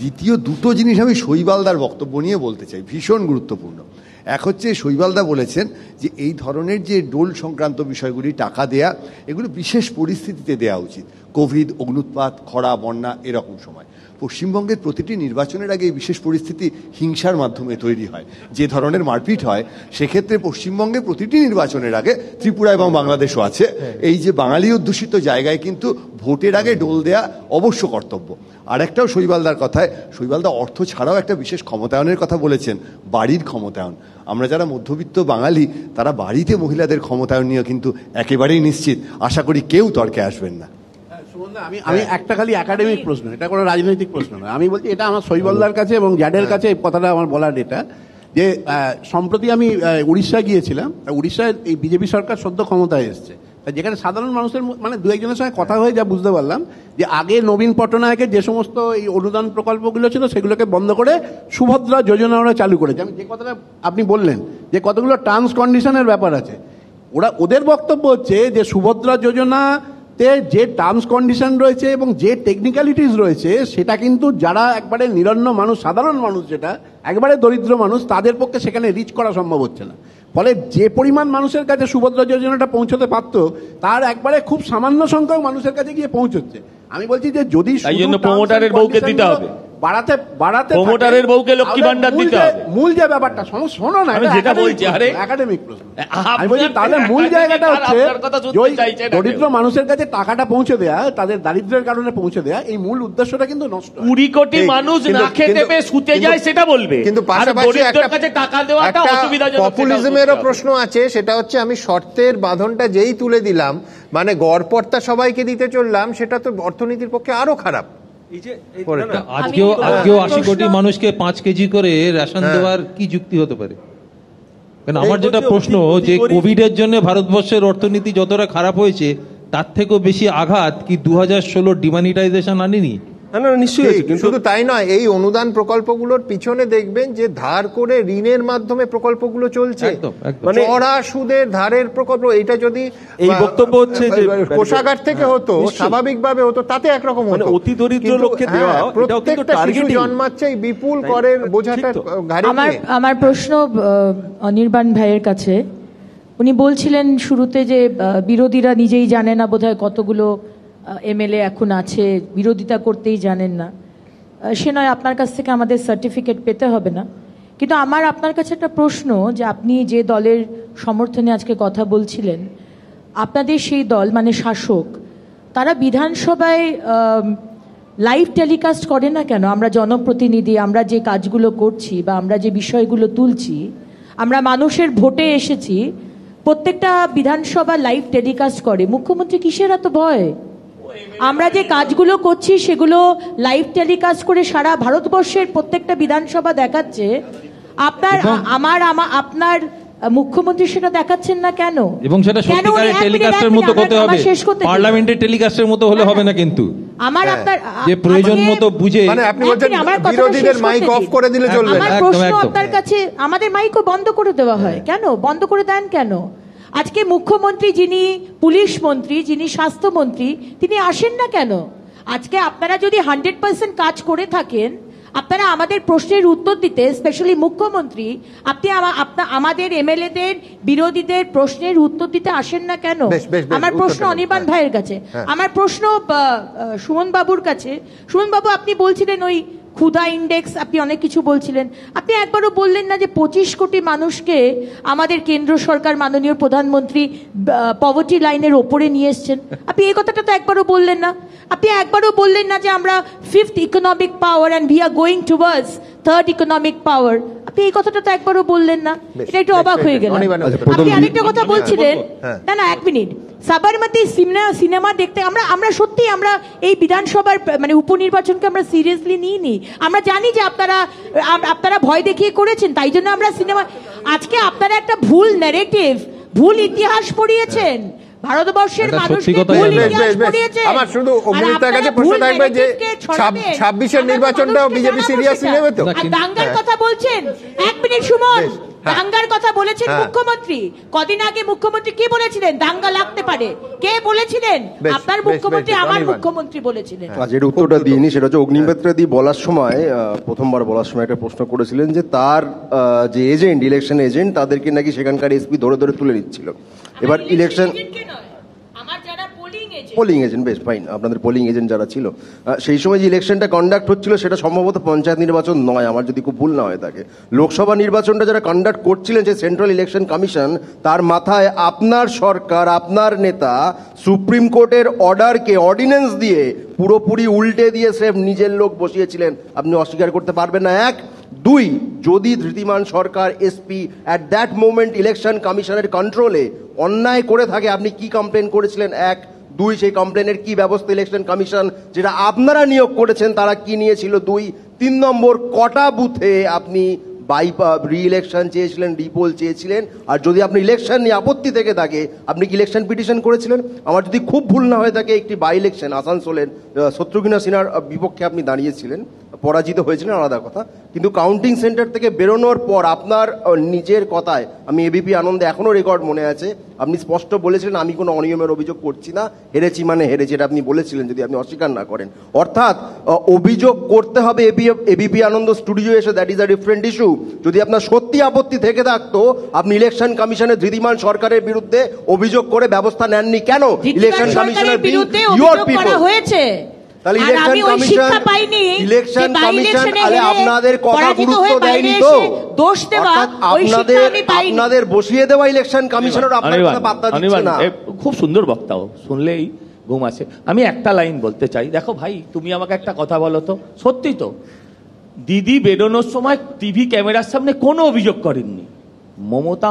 Speaker 7: দ্বিতীয় দুটো জিনিস আমি শৈবালদার বক্তব্য নিয়ে বলতে চাই, ভীষণ গুরুত্বপূর্ণ। এক হচ্ছে শৈবালদা বলেছেন যে এই ধরনের যে ডোল সংক্রান্ত বিষয়গুলি টাকা দেয়া, এগুলো বিশেষ পরিস্থিতিতে দেওয়া উচিত, কোভিড, অগ্নুৎপাত, খরা, বন্যা এরকম সময়। পশ্চিমবঙ্গের প্রতিটি নির্বাচনের আগে এই বিশেষ পরিস্থিতি হিংসার মাধ্যমে তৈরি হয়, যে ধরনের মারপিট হয়। সেক্ষেত্রে পশ্চিমবঙ্গে প্রতিটি নির্বাচনের আগে, ত্রিপুরা এবং বাংলাদেশও আছে, এই যে বাঙালি অধ্যুষিত জায়গায় কিন্তু ভোটের আগে ডোল দেয়া অবশ্য কর্তব্য। আর একটাও শৈবালদার কথায়, শৈবালদা অর্থ ছাড়াও একটা বিশেষ ক্ষমতায়নের কথা বলেছেন, বাড়ির ক্ষমতায়ন। আমরা যারা মধ্যবিত্ত বাঙালি তারা বাড়িতে মহিলাদের ক্ষমতায়ন নিয়ে কিন্তু একেবারেই নিশ্চিত, আশা করি কেউ তর্কে আসবেন না।
Speaker 1: আমি একটা খালি একাডেমিক প্রশ্ন, এটা কোনো রাজনৈতিক প্রশ্ন নয়। আমি বলছি এটা আমার শৈবালদার কাছে এবং জ্যাডের কাছে কথাটা আমার বলার, এটা যে সম্প্রতি আমি উড়িষ্যা গিয়েছিলাম। উড়িষ্যায় এই বিজেপি সরকার সদ্য ক্ষমতায় এসছে, যেখানে সাধারণ মানুষের মানে দু একজনের সঙ্গে কথা হয়ে যা বুঝতে পারলাম যে আগে নবীন পট্টনায়কের যে সমস্ত এই অনুদান প্রকল্পগুলো ছিল সেগুলোকে বন্ধ করে সুভদ্রা যোজনা ওরা চালু করেছে। আমি যে কথাটা আপনি বললেন যে কতগুলো টার্মস কন্ডিশনের ব্যাপার আছে, ওদের বক্তব্য হচ্ছে যে সুভদ্রা যোজনাতে যে টার্মস কন্ডিশন রয়েছে এবং যে টেকনিক্যালিটিস রয়েছে সেটা কিন্তু যারা একবারে নিরন্ন মানুষ, সাধারণ মানুষ, যেটা একবারে দরিদ্র মানুষ, তাদের পক্ষে সেখানে রিচ করা সম্ভব হচ্ছে না। ফলে যে পরিমাণ মানুষের কাছে সুভদ্রা যোজনাটা পৌঁছতে পারত তার একবারে খুব সামান্য সংখ্যক মানুষের কাছে গিয়ে পৌঁছচ্ছে। আমি বলছি যে যদি
Speaker 6: প্রমোটারের বউকে দিতে হবে,
Speaker 1: বাড়াতে
Speaker 6: প্রমোটারের বউকে লক্ষ্মী ভান্ডার দিতে হবে,
Speaker 1: মূল যে ব্যাপারটা শোনো না,
Speaker 6: যেটা বলছি আরে
Speaker 1: একাডেমিক প্রশ্ন। আমি বলছি তাহলে মূল জায়গাটা হচ্ছে দরিদ্র মানুষের কাছে টাকাটা পৌঁছে দেয়া, তাদের দারিদ্র্যের কারণে পৌঁছে দেয়া, এই মূল উদ্দেশ্যটা কিন্তু নষ্ট।
Speaker 6: 20 কোটি মানুষ না খেতে পেয়ে শুতে যায় সেটা বলবে,
Speaker 3: কিন্তু পাশাপাশি একটা
Speaker 6: কাছে টাকা দেওয়াটা অসুবিধাজনক।
Speaker 3: পপুলিজমেরও প্রশ্ন আছে, সেটা হচ্ছে আমি শর্তের বাঁধনটা যেই তুলে দিলাম, মানে গড়পড়তা সবাইকে দিতে চললাম, সেটা তো অর্থনীতির পক্ষে আরো খারাপ।
Speaker 8: আজকেও 80 কোটি মানুষকে 5 কেজি করে রেশন দেওয়ার কি যুক্তি হতে পারে? কারণ আমার যেটা প্রশ্ন, যে কোভিডের জন্য ভারতবর্ষের অর্থনীতি যতটা খারাপ হয়েছে তার থেকেও বেশি আঘাত কি 2016 ডিমনিটাইজেশন আনেনি?
Speaker 3: শুধু তাই নয়, এই অনুদান প্রকল্পগুলোর পিছনে দেখবেন যে ধার করে ঋণের মাধ্যমে প্রকল্পগুলো চলছে, মানে চড়া সুদের ধারের প্রকল্প। এটা যদি
Speaker 5: এই বক্তব্য হচ্ছে যে
Speaker 3: কোষাগার থেকে হতো, স্বাভাবিকভাবে হতো, তাতে একরকম হতো।
Speaker 5: অতি দরিদ্র লোককে দেওয়া,
Speaker 3: প্রত্যেকটা শিশু জন্মাচ্ছে এই বিপুল করের বোঝাটা ঘাড়ে নিয়ে।
Speaker 9: আমার প্রশ্ন অনির্বাণ ভাইয়ের কাছে, উনি বলছিলেন শুরুতে যে বিরোধীরা নিজেই জানে না বোধহয় কতগুলো এমএলএ এখন আছে, বিরোধিতা করতেই জানেন না, সে নয় আপনার কাছ থেকে আমাদের সার্টিফিকেট পেতে হবে না। কিন্তু আমার আপনার কাছে একটা প্রশ্ন, যে আপনি যে দলের সমর্থনে আজকে কথা বলছিলেন, আপনাদের সেই দল মানে শাসক, তারা বিধানসভায় লাইভ টেলিকাস্ট করে না কেন? আমরা জনপ্রতিনিধি, আমরা যে কাজগুলো করছি বা আমরা যে বিষয়গুলো তুলছি, আমরা মানুষের ভোটে এসেছি, প্রত্যেকটা বিধানসভা লাইভ টেলিকাস্ট করে। মুখ্যমন্ত্রী কিসের এত ভয়? আমরা যে কাজগুলো করছি সেগুলো লাইভ টেলিকাস্ট করে সারা ভারতবর্ষের প্রত্যেকটা বিধানসভা দেখাচ্ছে। আপনার মুখ্যমন্ত্রী সেটা দেখাচ্ছেন না কেন?
Speaker 8: এবং সেটা সত্যিকারের টেলিকাস্টের মতো হতে হবে, পার্লামেন্টের টেলিকাস্টের মতো হলে হবে না। কিন্তু যে প্রয়োজন মতো বুঝে,
Speaker 3: মানে আপনি বলছেন বিরোধীদের মাইক অফ করে দিলে চলবে না।
Speaker 9: আমার প্রশ্ন আপনার কাছে, আমাদের মাইকও বন্ধ করে দেওয়া হয় কেন? বন্ধ করে দেন কেন? আজকে মুখ্যমন্ত্রী, যিনি পুলিশ মন্ত্রী, যিনি স্বাস্থ্যমন্ত্রী, তিনি আসেন না কেন? আজকে আপনারা যদি 100% কাজ করে থাকেন, আপনারা আমাদের প্রশ্নের উত্তর দিতে, স্পেশালি মুখ্যমন্ত্রী, আপনি আমাদের এমএলএদের, বিরোধীদের প্রশ্নের উত্তর দিতে আসেন না কেন? আমার প্রশ্ন অনির্বাণ ভাইয়ের কাছে, আমার প্রশ্ন সুমন বাবুর কাছে। সুমন বাবু, আপনি বলছিলেন ওই ক্ষুধা ইন্ডেক্স, আপনি অনেক কিছু বলছিলেন, আপনি একবারও বললেন না যে 25 কোটি মানুষকে আমাদের কেন্দ্র সরকার, মাননীয় প্রধানমন্ত্রী পভার্টি লাইনের ওপরে নিয়ে এসছেন। আপনি এই কথাটা তো একবারও বললেন না। আপনি একবারও বললেন না যে আমরা 5th economic power and we are going towards 3rd economic পাওয়ার। আপনি এই কথাটা তো একবারও বললেন না। এটা একটু অবাক হয়ে গেল। আপনি আরেকটা কথা বলছিলেন, না 1 মিনিট, সাবরমতী সিনেমা দেখতে আমরা সত্যি আমরা এই বিধানসভার মানে উপনির্বাচনকে আমরা সিরিয়াসলি নিইনি। আমরা জানি যে আপনারা ভয় দেখিয়ে করেছেন, তাই জন্য আমরা সিনেমা, আজকে আপনারা একটা ভুল ন্যারেটিভ, ভুল ইতিহাস পড়িয়েছেন ভারতবর্ষের মানুষকে, ভুল ইতিহাস পড়িয়েছেন।
Speaker 3: আমার শুধু অগ্নিমিত্রার কাছে প্রশ্ন থাকবে যে 26-এর নির্বাচনটাও বিজেপি সিরিয়াসলি নেবে তো?
Speaker 9: দাঙ্গার কথা বলছেন, 1 মিনিট সুমন, দাঙ্গার কথা বলেছেন মুখ্যমন্ত্রী। কদিন আগে মুখ্যমন্ত্রী কি বলেছিলেন? দাঙ্গা লাগতে পারে। কে বলেছিলেন? আপনার মুখ্যমন্ত্রী, আমার মুখ্যমন্ত্রী বলেছিলেন।
Speaker 10: যেটা উত্তরটা দিইনি, সেটা হচ্ছে অগ্নিমিত্রা দি বলার সময়, প্রথমবার বলার সময় একটা প্রশ্ন করেছিলেন যে তার যে এজেন্ট, ইলেকশন এজেন্ট, তাদেরকে নাকি সেখানকার এসপি ধরে ধরে তুলে নিচ্ছিল। এবার ইলেকশন পোলিং এজেন্ট, বেশ ফাইন, আপনাদের পোলিং এজেন্ট যারা ছিল সেই সময় যে ইলেকশনটা কন্ডাক্ট হচ্ছিল সেটা সম্ভবত পঞ্চায়েত নির্বাচন নয়, আমার যদি খুব ভুল না হয়ে থাকে। লোকসভা নির্বাচনটা যারা কন্ডাক্ট করছিলেন, যে সেন্ট্রাল ইলেকশন কমিশন, তার মাথায় আপনার সরকার, আপনার নেতা সুপ্রিম কোর্টের অর্ডারকে অর্ডিন্যান্স দিয়ে পুরোপুরি উল্টে দিয়ে স্রেফ নিজের লোক বসিয়েছিলেন। আপনি অস্বীকার করতে পারবেন না। 1, 2, যদি Dhritiman Sarkar SP at that moment election কমিশনের কন্ট্রোলে অন্যায় করে থাকে, আপনি কি কমপ্লেন করেছিলেন? 1, 2, সেই কমপ্লেনের কি ব্যবস্থা ইলেকশন কমিশন যেটা আপনারা নিয়োগ করেছেন তারা কি নিয়েছিল? 2, 3 নম্বর, কটা বুথে আপনি রি ইলেকশন চেয়েছিলেন, রিপোল চেয়েছিলেন? আর যদি আপনি ইলেকশন নিয়ে আপত্তি থেকে থাকে, আপনি কি ইলেকশন পিটিশন করেছিলেন? আমার যদি খুব ভুল না হয়ে থাকে, একটি বাই ইলেকশন আসানসোলের শত্রুঘ্ন সিনহার বিপক্ষে আপনি দাঁড়িয়েছিলেন, পরাজিত হয়েছিলেন, আলাদা কথা, কিন্তু কাউন্টিং সেন্টার থেকে বেরোনোর পর আপনার নিজের কথায়, আমি এবিপি আনন্দে এখনো রেকর্ড মনে আছে, আপনি স্পষ্ট বলেছিলেন আমি কোনো অনিয়মের অভিযোগ করছি না, হেরেছি মানে হেরেছি, এটা আপনি বলেছিলেন, যদি আপনি অস্বীকার না করেন। অর্থাৎ অভিযোগ করতে হবে এবিপি আনন্দ স্টুডিও এসে, that is a different issue. যদি আপনার সত্যি আপত্তি থেকে থাকতো, আপনি ইলেকশন কমিশনের ধৃতিমান সরকারের বিরুদ্ধে অভিযোগ করে ব্যবস্থা নেননি কেন? ইলেকশন কমিশনের বিরুদ্ধে অভিযোগ করা হয়েছে, তাহলে ইলেকশন কমিশন আপনাদের কথা গুরুত্ব দেয়নি তো? দোষ দেওয়া, আপনাদের বসিয়ে দেওয়া ইলেকশন কমিশনের আপনার কথা পাত্তা দিচ্ছে না।
Speaker 6: খুব সুন্দর বক্তাও, শুনলেই ঘুম আসে। আমি একটা লাইন বলতে চাই, দেখো ভাই, তুমি আমাকে একটা কথা বলো তো, সত্যি তো দিদি বেরোনোর সময় টিভি ক্যামেরার সামনে কোনো অভিযোগ করেননি। মমতা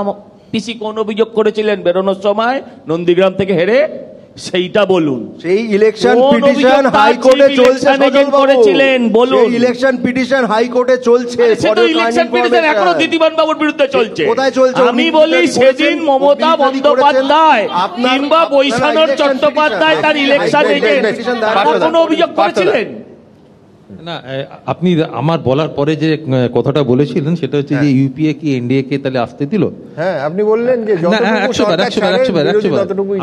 Speaker 6: পিসি কোন অভিযোগ করেছিলেন বেরোনোর সময় নন্দীগ্রাম থেকে হেরে? সেইটা বলুন।
Speaker 10: সেই ইলেকশন পিটিশন হাইকোর্টে চলছে,
Speaker 6: করেছিলেন বলুন।
Speaker 10: ইলেকশন পিটিশন হাইকোর্টে চলছে,
Speaker 6: ইলেকশন পিটিশন এখনো দিদিমান বাবুর বিরুদ্ধে চলছে।
Speaker 10: কোথায় চলছে?
Speaker 6: আমি বলি সেদিন মমতা বন্দ্যোপাধ্যায় কিংবা বৈশানর চট্টোপাধ্যায় তার ইলেকশন এজেন্ট কোনো অভিযোগ করেছিলেন
Speaker 8: না? আপনি আমার বলার পরে যে কথাটা বলেছিলেন সেটা হচ্ছে যে ইউপিএ কি এনডিএ কে তাহলে আসতে দিল?
Speaker 3: হ্যাঁ, আপনি বললেন যে
Speaker 8: 100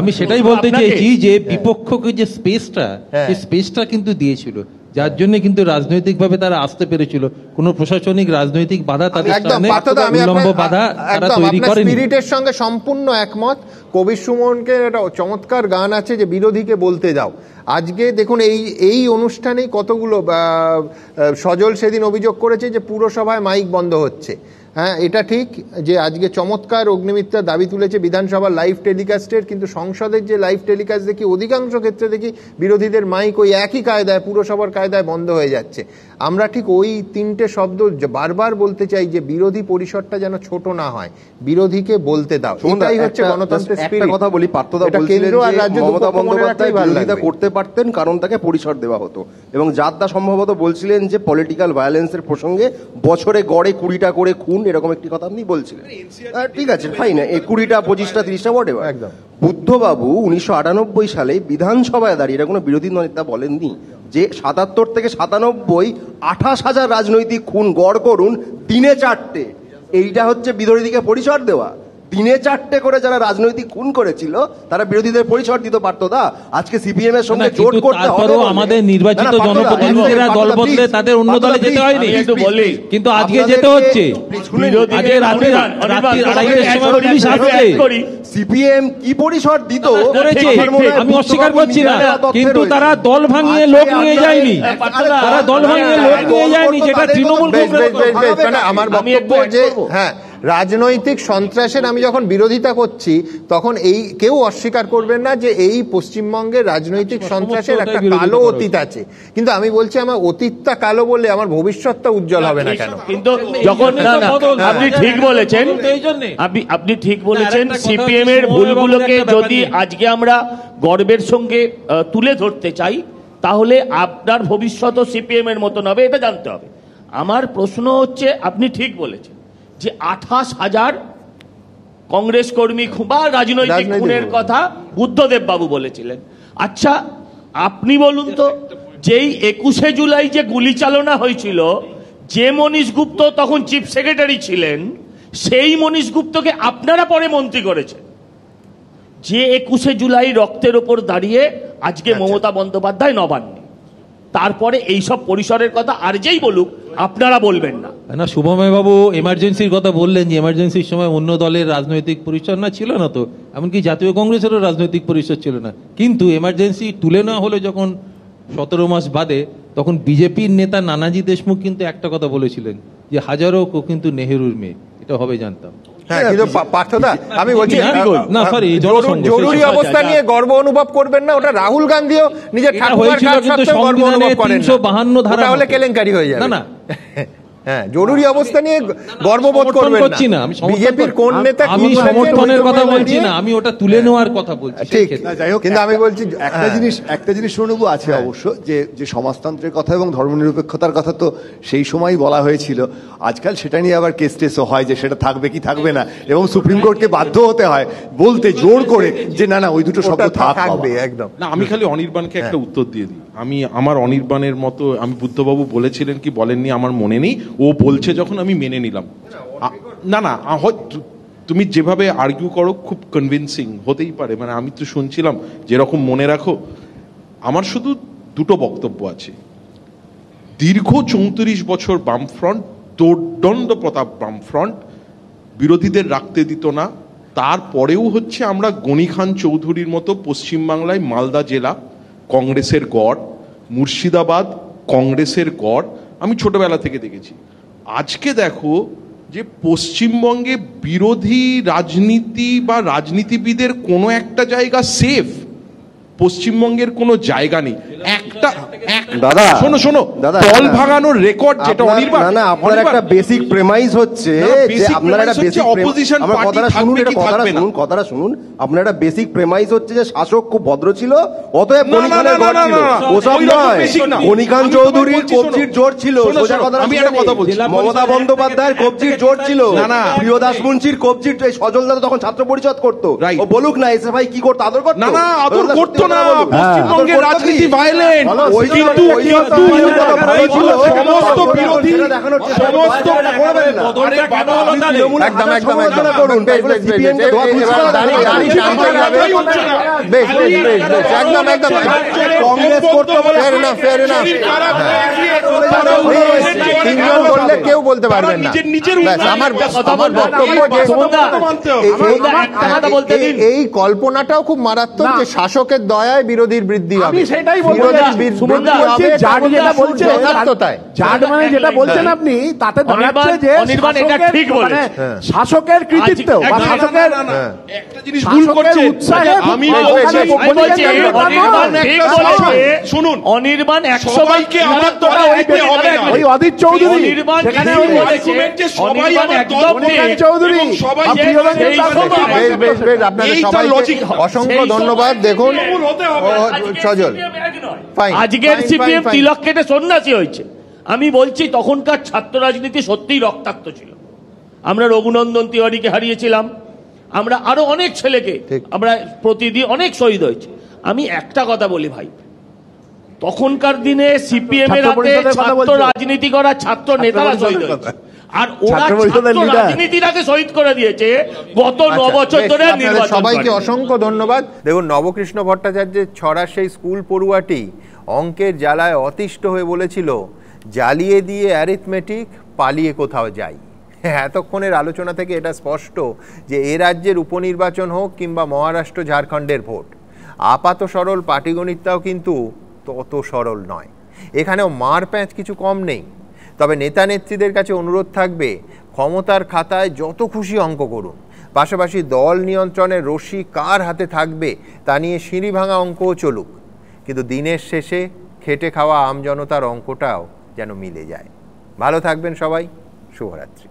Speaker 8: আমি সেটাই বলতে চেয়েছি যে বিপক্ষকে যে স্পেসটা, সেই স্পেসটা কিন্তু দিয়েছিল, যার জন্য কিন্তু রাজনৈতিকভাবে তারা আসতে পেরেছিল। কোনো প্রশাসনিক রাজনৈতিক বাধা তাদের সামনে, উল্লম্ব বাধা তারা তৈরি করেনি।
Speaker 3: স্পিরিটের সঙ্গে সম্পূর্ণ একমত। কবির সুমনকে একটা চমৎকার গান আছে যে বিরোধীকে বলতে দাও। আজকে দেখুন এই অনুষ্ঠানেই কতগুলো সজল সেদিন অভিযোগ করেছে যে পুরসভায় মাইক বন্ধ হচ্ছে। হ্যাঁ, এটা ঠিক যে আজকে চমৎকার অগ্নিমিত্রার দাবি তুলেছে বিধানসভার লাইভ টেলিকাস্টের, কিন্তু সংসদের যে লাইভ টেলিকাস্ট দেখি অধিকাংশ ক্ষেত্রে দেখি বিরোধীদের মাইক ওই একই কায়দায়, পুরসভার কায়দায় বন্ধ হয়ে যাচ্ছে। আমরা ঠিক ওই তিনটে শব্দ বারবার বলতে চাই যে বিরোধী পরিসরটা যেন ছোট না হয়, বিরোধীকে বলতে দাও। এটাই হচ্ছে গণতন্ত্রের স্পিরিট।
Speaker 10: একটা কথা বলি, পার্থদা বলছিলেন যে মমতা বন্দ্যোপাধ্যায় বিরোধিতা করতে পারতেন কারণ তাকে পরিসর দেওয়া হতো, এবং জাদ্দা সম্ভবত বলছিলেন যে পলিটিক্যাল ভায়োলেন্সের প্রসঙ্গে বছরে গড়ে 20টা করে খুন, এরকম একটি কথা আপনি বলছিলেন। ঠিক আছে, ফাইন, 20টা 25টা 30টা whatever। একদম। বুদ্ধবাবু 1998 সালে বিধানসভায় দাঁড়িয়ে, এটা কোনো বিরোধী নেতা বলেননি যে 77 থেকে 97 28,000 রাজনৈতিক খুন গড় করুন, দিনে 4টে। এইটা হচ্ছে বিরোধীকে পরিসর দেওয়া। দিনে 4টে করে যারা রাজনৈতিক খুন করেছিল তারা বিরোধীদের পরিসর দিতে পারতো না। আজকে সিপিএম এর সঙ্গে জোট করতে হবে।
Speaker 8: আমাদের নির্বাচিত জনপ্রতিনিধিরা দল বদলে তাদের অন্য দলে যেতে হয়নি, কিন্তু আজকে যেতে হচ্ছে।
Speaker 10: সিপিএম কি পরিসর দিত
Speaker 8: করেছে আমি অস্বীকার করছি না, কিন্তু তারা দল ভাঙিয়ে লোক নিয়ে যায়নি, তারা দল ভাঙিয়ে লোক নিয়ে যায়নি, যেটা তৃণমূল।
Speaker 3: আমার বক্তব্য যে হ্যাঁ, রাজনৈতিক সন্ত্রাসের আমি যখন বিরোধিতা করছি তখন এই কেউ অস্বীকার করবেন না যে এই পশ্চিমবঙ্গের রাজনৈতিক সন্ত্রাসের একটা কালো অতীত আছে, কিন্তু আমি বলছি আমার অতীতটা কালো বলে আমার ভবিষ্যৎটা উজ্জ্বল হবে না কেন?
Speaker 6: কিন্তু যখন আপনি ঠিক বলেছেন, আপনি ঠিক বলেছেন, সিপিএম এর ভুলগুলোকে যদি আজকে আমরা গর্বের সঙ্গে তুলে ধরতে চাই তাহলে আপনার ভবিষ্যৎ সিপিএম এর মতন হবে, এটা জানতে হবে। আমার প্রশ্ন হচ্ছে, আপনি ঠিক বলেছেন যে 28,000 কংগ্রেস কর্মী বা রাজনৈতিক খুনের কথা বুদ্ধদেব বাবু বলেছিলেন। আচ্ছা, আপনি বলুন তো, যেই 21শে জুলাই যে গুলি চালনা হয়েছিল, যে মনীশ গুপ্ত তখন চিফ সেক্রেটারি ছিলেন, সেই মনীশ গুপ্তকে আপনারা পরে মন্ত্রী করেছেন। যে 21শে জুলাই রক্তের ওপর দাঁড়িয়ে আজকে মমতা বন্দ্যোপাধ্যায় নবান্নে, তারপরে এইসব পরিসরের কথা আর যেই বলুক আপনারা বলবেন না।
Speaker 8: না, শুভময় বাবু এমার্জেন্সির কথা বললেন যে এমার্জেন্সির সময় অন্য দলের রাজনৈতিক পরিসর না ছিল না, তো এমনকি জাতীয় কংগ্রেসেরও রাজনৈতিক পরিসর ছিল না, কিন্তু এমার্জেন্সি তুলে নেওয়া হলে যখন 17 মাস বাদে, তখন বিজেপির নেতা নানাজি দেশমুখ কিন্তু একটা কথা বলেছিলেন যে হাজারো কিন্তু নেহেরুর মেয়ে, এটা হবে জানতাম।
Speaker 3: হ্যাঁ, কিন্তু পার্থদা আমি বলছি
Speaker 8: না, সরি,
Speaker 3: জরুরি অবস্থা নিয়ে গর্ব অনুভব করবেন না, ওটা রাহুল গান্ধীও নিজের ঠাকুমার কাছ থেকে গর্ব অনুভব করেন না,
Speaker 8: 352 ধারা
Speaker 3: তাহলে কেলেঙ্কারি হয়ে যাবে।
Speaker 8: না না,
Speaker 3: হ্যাঁ, জরুরি অবস্থা নিয়ে গর্ববোধ করবেন না। বিজেপির কোন নেতা
Speaker 8: আমি সমর্থনের কথা বলছি না, আমি ওটা তুলে নেওয়ার কথা বলছি।
Speaker 3: ঠিক, কিন্তু আমি বলছি
Speaker 7: একটা জিনিস শুনবো আছে অবশ্য, যে সমাজতন্ত্রের কথা এবং ধর্মনিরপেক্ষতার কথা তো সেই সময়ই বলা হয়েছিল। আজকাল সেটা নিয়ে আবার কেস টেসও হয় যে সেটা থাকবে কি থাকবে না, এবং সুপ্রিম কোর্টকে বাধ্য হতে হয় বলতে জোর করে যে না না ওই দুটো শব্দ থাকবে একদম
Speaker 4: না। আমি খালি অনির্বাণকে একটা উত্তর দিয়ে দিই। আমি আমার অনির্বাণের মতো, আমি বুদ্ধবাবু বলেছিলেন কি বলেননি আমার মনে নেই, ও বলছে যখন আমি মেনে নিলাম। না না, তুমি যেভাবে আর্গিউ করো খুব কনভিন্সিং হতেই পারে, মানে আমি তো শুনছিলাম যেরকম মনে রাখো। আমার শুধু দুটো বক্তব্য আছে। দীর্ঘ 34 বছর বামফ্রন্ট, দোর্দণ্ড প্রতাপ বামফ্রন্ট বিরোধীদের রাখতে দিত না, তারপরেও হচ্ছে আমরা গনি খান চৌধুরীর মতো পশ্চিমবাংলায় মালদা জেলা কংগ্রেসের গড়, মুর্শিদাবাদ কংগ্রেসের গড় আমি ছোটবেলা থেকে দেখেছি। আজকে দেখো যে পশ্চিমবঙ্গে বিরোধী রাজনীতি বা রাজনীতিবিদের কোনো একটা জায়গা সেফ, পশ্চিমবঙ্গের কোনো জায়গা নেই। একটা
Speaker 10: দাদা
Speaker 4: শোনো দল ভাঙানোর রেকর্ড যেটা অনির্বাণ,
Speaker 10: না আপনার একটা বেসিক প্রেমাইজ হচ্ছে যে আপনার একটা বেসিক
Speaker 4: অপোজিশন পার্টি থাকবে কি থাকবে না,
Speaker 10: কথাটা শুনুন। আপনার একটা বেসিক প্রেমাইজ হচ্ছে যে শাসক খুব ভদ্র ছিল, অতএব গনি খানের গড় ছিল। ওসব নয়, গনি খান চৌধুরীর কবজির জোর ছিল। সোজা কথা,
Speaker 4: আমি একটা কথা বলছি,
Speaker 10: মমতা বন্দ্যোপাধ্যায়ের কবজির জোর ছিল, প্রিয়দাস মুন্সির কবজির, সজল দাদা তখন ছাত্র পরিষদ করতো, ও বলুক না এসএফআই কি করতো, আদর করতো?
Speaker 4: না না, আদর করতো না পশ্চিমবঙ্গের রাজনীতি ভায়োলেন্ট, কিন্তু সমস্ত বিরোধী সমস্ত
Speaker 3: একদম একদম একদম করুন, বেশ বেশ বেশ একদম একদম কংগ্রেস করতে বলে ফেয়ার এনাফ তিনজন বললে কেউ বলতে পারবেন না। আমার বক্তব্য এই কল্পনাটাও খুব মারাত্মক যে শাসকের দয়ায় বিরোধীর বৃদ্ধি হবে।
Speaker 2: সেটাই যেটা বলছেন আপনি তাতে দাঁড়াচ্ছে যে শাসকের কৃতিত্ব বা শাসকের
Speaker 4: একটা জিনিস ভুল করছে। আমি শুনুন,
Speaker 6: অনির্বাণ
Speaker 4: সবাইকে আমার দলে আনতে হবে না।
Speaker 2: ওই অদিত চৌধুরী সেখানে
Speaker 4: সবাই আমার
Speaker 2: চৌধুরী
Speaker 3: আপনাদের সবাইকে অসংখ্য ধন্যবাদ। দেখুন সজল,
Speaker 6: আজকের সিপিএম তিলক কেটে সন্ন্যাসী হয়েছে। আমি বলছি তখনকার ছাত্র রাজনীতি সত্যিই রক্তাক্ত ছিল। আমরা রঘুনন্দন তিওয়ারিকে হারিয়েছিলাম, আমরা আরো অনেক ছেলেকে, আমরা প্রতিদিন অনেক শহীদ হয়েছে। আমি একটা কথা বলি ভাই, তখনকার দিনে সিপিএম এর হাতে ছাত্র রাজনীতি করা ছাত্র নেতারা শহীদ হয়েছে, আর ওরা রাজনীতিটাকে শহীদ করে দিয়েছে গত 9 বছর ধরে নির্বাচন।
Speaker 3: সবাইকে অসংখ্য ধন্যবাদ। দেখুন, নবকৃষ্ণ ভট্টাচার্যের ছড়া সেই স্কুল পড়ুয়াটি অঙ্কের জ্বালায় অতিষ্ঠ হয়ে বলেছিল, জ্বালিয়ে দিয়ে অ্যারিথমেটিক, পালিয়ে কোথাও যাই। এতক্ষণের আলোচনা থেকে এটা স্পষ্ট যে এ রাজ্যের উপনির্বাচন হোক কিংবা মহারাষ্ট্র ঝাড়খণ্ডের ভোট, আপাত সরল পাটিগণিতটাও কিন্তু তত সরল নয়। এখানেও মার প্যাঁচ কিছু কম নেই। তবে নেতা নেত্রীদের কাছে অনুরোধ থাকবে, ক্ষমতার খাতায় যত খুশি অঙ্ক করুন, পাশাপাশি দল নিয়ন্ত্রণের রশি কার হাতে থাকবে তা নিয়ে সিঁড়ি ভাঙা অঙ্কও চলুক, কিন্তু দিনের শেষে খেটে খাওয়া আমজনতার অঙ্কটাও যেন মিলে যায়। ভালো থাকবেন সবাই, শুভরাত্রি।